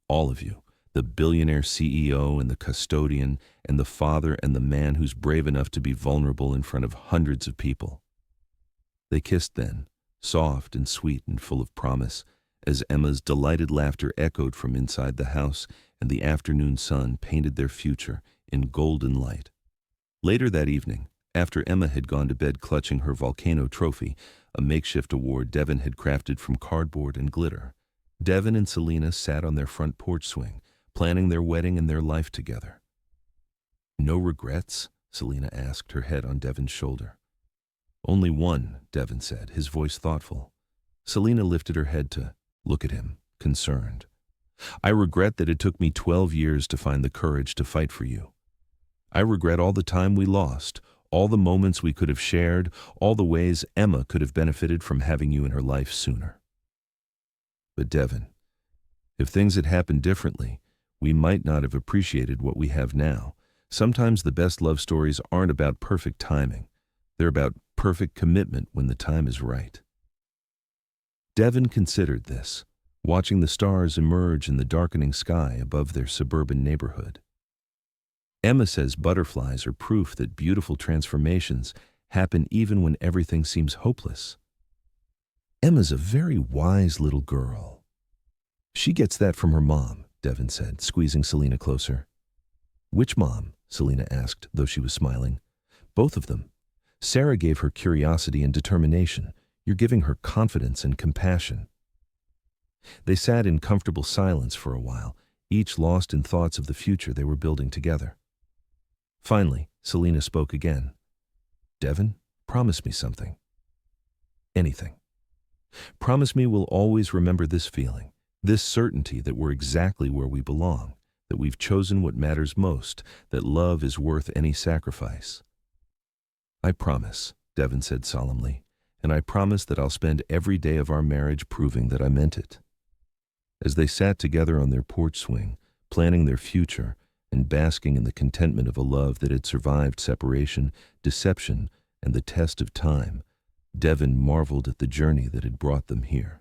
All of you. The billionaire CEO and the custodian and the father and the man who's brave enough to be vulnerable in front of hundreds of people. They kissed then, soft and sweet and full of promise, as Emma's delighted laughter echoed from inside the house and the afternoon sun painted their future in golden light. Later that evening, after Emma had gone to bed clutching her volcano trophy, a makeshift award Devin had crafted from cardboard and glitter, Devin and Selena sat on their front porch swing, planning their wedding and their life together. No regrets? Selena asked, her head on Devin's shoulder. Only one, Devin said, his voice thoughtful. Selena lifted her head to look at him, concerned. I regret that it took me 12 years to find the courage to fight for you. I regret all the time we lost, all the moments we could have shared, all the ways Emma could have benefited from having you in her life sooner. But Devin, if things had happened differently, we might not have appreciated what we have now. Sometimes the best love stories aren't about perfect timing. They're about perfect commitment when the time is right. Devin considered this, watching the stars emerge in the darkening sky above their suburban neighborhood. Emma says butterflies are proof that beautiful transformations happen even when everything seems hopeless. Emma's a very wise little girl. She gets that from her mom, Devin said, squeezing Selena closer. Which mom? Selena asked, though she was smiling. Both of them. Sarah gave her curiosity and determination. You're giving her confidence and compassion. They sat in comfortable silence for a while, each lost in thoughts of the future they were building together. Finally, Selena spoke again. Devin, promise me something. Anything. Promise me we'll always remember this feeling, this certainty that we're exactly where we belong, that we've chosen what matters most, that love is worth any sacrifice. I promise, Devin said solemnly, and I promise that I'll spend every day of our marriage proving that I meant it. As they sat together on their porch swing, planning their future and basking in the contentment of a love that had survived separation, deception, and the test of time, Devin marveled at the journey that had brought them here.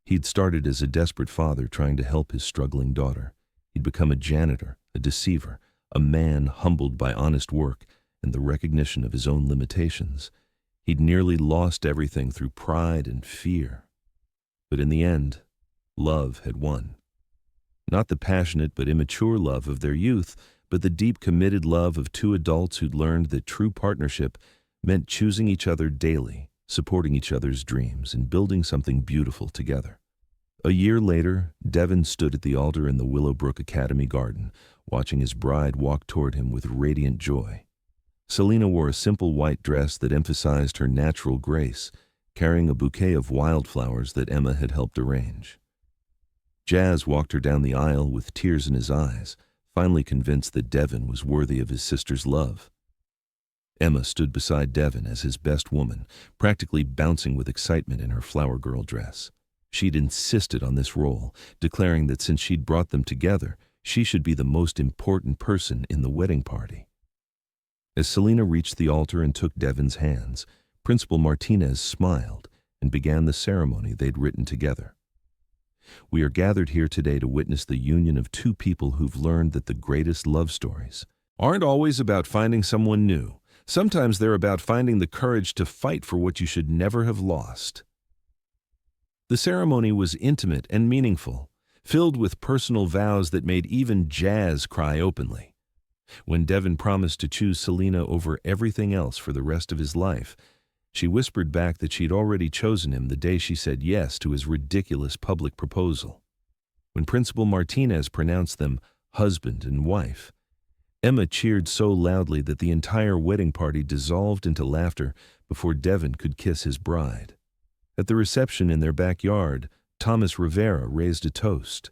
He'd started as a desperate father trying to help his struggling daughter. He'd become a janitor, a deceiver, a man humbled by honest work and the recognition of his own limitations. He'd nearly lost everything through pride and fear. But in the end, love had won. Not the passionate but immature love of their youth, but the deep committed love of two adults who'd learned that true partnership meant choosing each other daily, supporting each other's dreams, and building something beautiful together. A year later, Devin stood at the altar in the Willowbrook Academy garden, watching his bride walk toward him with radiant joy. Selena wore a simple white dress that emphasized her natural grace, carrying a bouquet of wildflowers that Emma had helped arrange. Jazz walked her down the aisle with tears in his eyes, finally convinced that Devon was worthy of his sister's love. Emma stood beside Devon as his best woman, practically bouncing with excitement in her flower girl dress. She'd insisted on this role, declaring that since she'd brought them together, she should be the most important person in the wedding party. As Selena reached the altar and took Devon's hands, Principal Martinez smiled and began the ceremony they'd written together. We are gathered here today to witness the union of two people who've learned that the greatest love stories aren't always about finding someone new. Sometimes they're about finding the courage to fight for what you should never have lost. The ceremony was intimate and meaningful, filled with personal vows that made even Jazz cry openly. When Devon promised to choose Selena over everything else for the rest of his life, she whispered back that she'd already chosen him the day she said yes to his ridiculous public proposal. When Principal Martinez pronounced them husband and wife, Emma cheered so loudly that the entire wedding party dissolved into laughter before Devon could kiss his bride. At the reception in their backyard, Thomas Rivera raised a toast.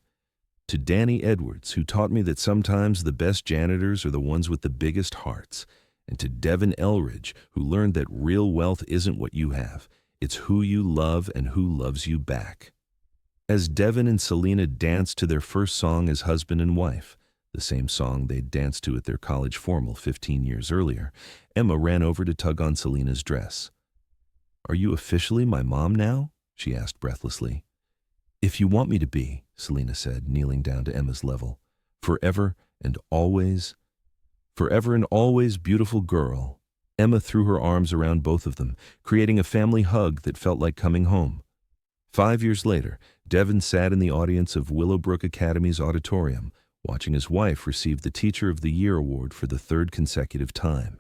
To Danny Edwards, who taught me that sometimes the best janitors are the ones with the biggest hearts, and to Devin Elridge, who learned that real wealth isn't what you have, it's who you love and who loves you back. As Devin and Selena danced to their first song as husband and wife, the same song they'd danced to at their college formal 15 years earlier, Emma ran over to tug on Selena's dress. "Are you officially my mom now?" she asked breathlessly. "If you want me to be," Selena said, kneeling down to Emma's level. Forever and always, beautiful girl." Emma threw her arms around both of them, creating a family hug that felt like coming home. 5 years later, Devin sat in the audience of Willowbrook Academy's auditorium, watching his wife receive the Teacher of the Year award for the third consecutive time.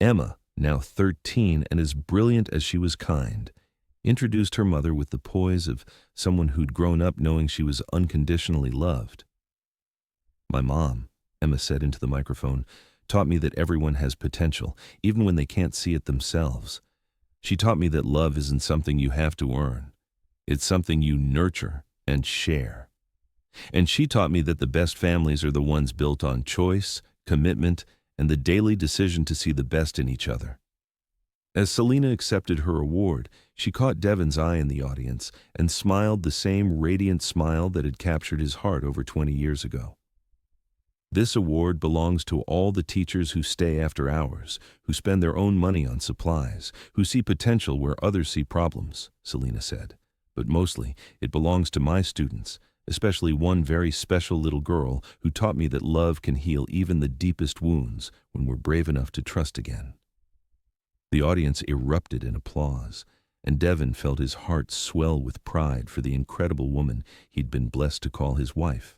Emma, now 13 and as brilliant as she was kind, introduced her mother with the poise of someone who'd grown up knowing she was unconditionally loved. "My mom," Emma said into the microphone, "taught me that everyone has potential, even when they can't see it themselves. She taught me that love isn't something you have to earn. It's something you nurture and share. And she taught me that the best families are the ones built on choice, commitment, and the daily decision to see the best in each other." As Selena accepted her award, she caught Devin's eye in the audience and smiled the same radiant smile that had captured his heart over 20 years ago. "This award belongs to all the teachers who stay after hours, who spend their own money on supplies, who see potential where others see problems," Selena said. "But mostly, it belongs to my students, especially one very special little girl who taught me that love can heal even the deepest wounds when we're brave enough to trust again." The audience erupted in applause, and Devin felt his heart swell with pride for the incredible woman he'd been blessed to call his wife.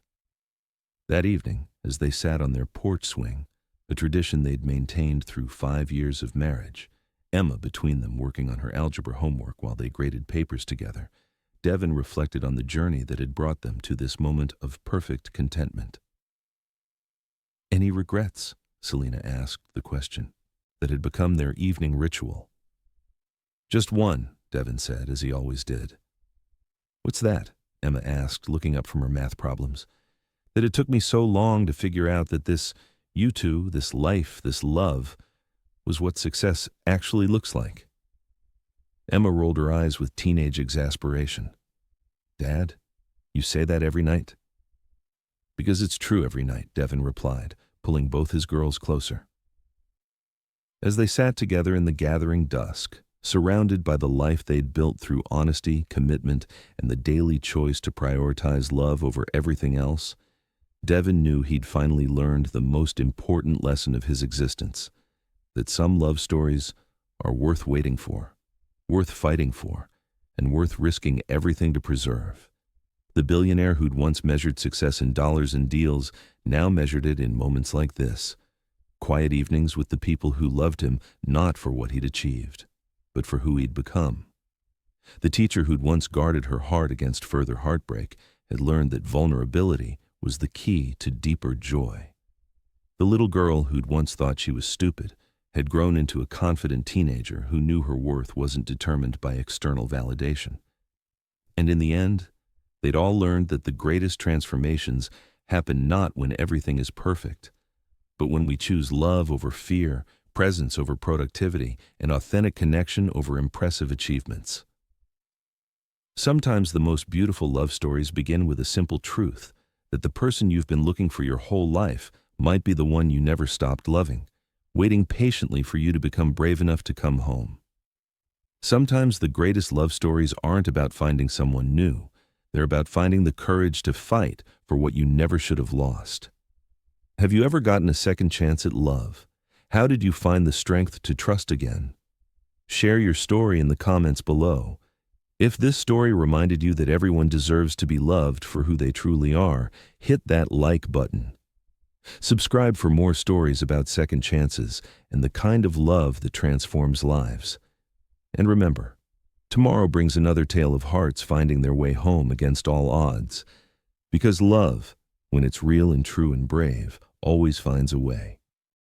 That evening, as they sat on their porch swing, a tradition they'd maintained through 5 years of marriage, Emma between them working on her algebra homework while they graded papers together, Devin reflected on the journey that had brought them to this moment of perfect contentment. "Any regrets?" Selena asked the question that had become their evening ritual. "Just one," Devin said, as he always did. "What's that?" Emma asked, looking up from her math problems. "That it took me so long to figure out that you two, this life, this love, was what success actually looks like." Emma rolled her eyes with teenage exasperation. "Dad, you say that every night?" "Because it's true every night," Devin replied, pulling both his girls closer. As they sat together in the gathering dusk, surrounded by the life they'd built through honesty, commitment, and the daily choice to prioritize love over everything else, Devin knew he'd finally learned the most important lesson of his existence, that some love stories are worth waiting for, worth fighting for, and worth risking everything to preserve. The billionaire who'd once measured success in dollars and deals now measured it in moments like this. Quiet evenings with the people who loved him not for what he'd achieved, but for who he'd become. The teacher who'd once guarded her heart against further heartbreak had learned that vulnerability was the key to deeper joy. The little girl who'd once thought she was stupid had grown into a confident teenager who knew her worth wasn't determined by external validation. And in the end, they'd all learned that the greatest transformations happen not when everything is perfect, but when we choose love over fear, presence over productivity, and authentic connection over impressive achievements. Sometimes the most beautiful love stories begin with a simple truth, that the person you've been looking for your whole life might be the one you never stopped loving, waiting patiently for you to become brave enough to come home. Sometimes the greatest love stories aren't about finding someone new. They're about finding the courage to fight for what you never should have lost. Have you ever gotten a second chance at love? How did you find the strength to trust again? Share your story in the comments below. If this story reminded you that everyone deserves to be loved for who they truly are, hit that like button. Subscribe for more stories about second chances and the kind of love that transforms lives. And remember, tomorrow brings another tale of hearts finding their way home against all odds. Because love, when it's real and true and brave, always finds a way.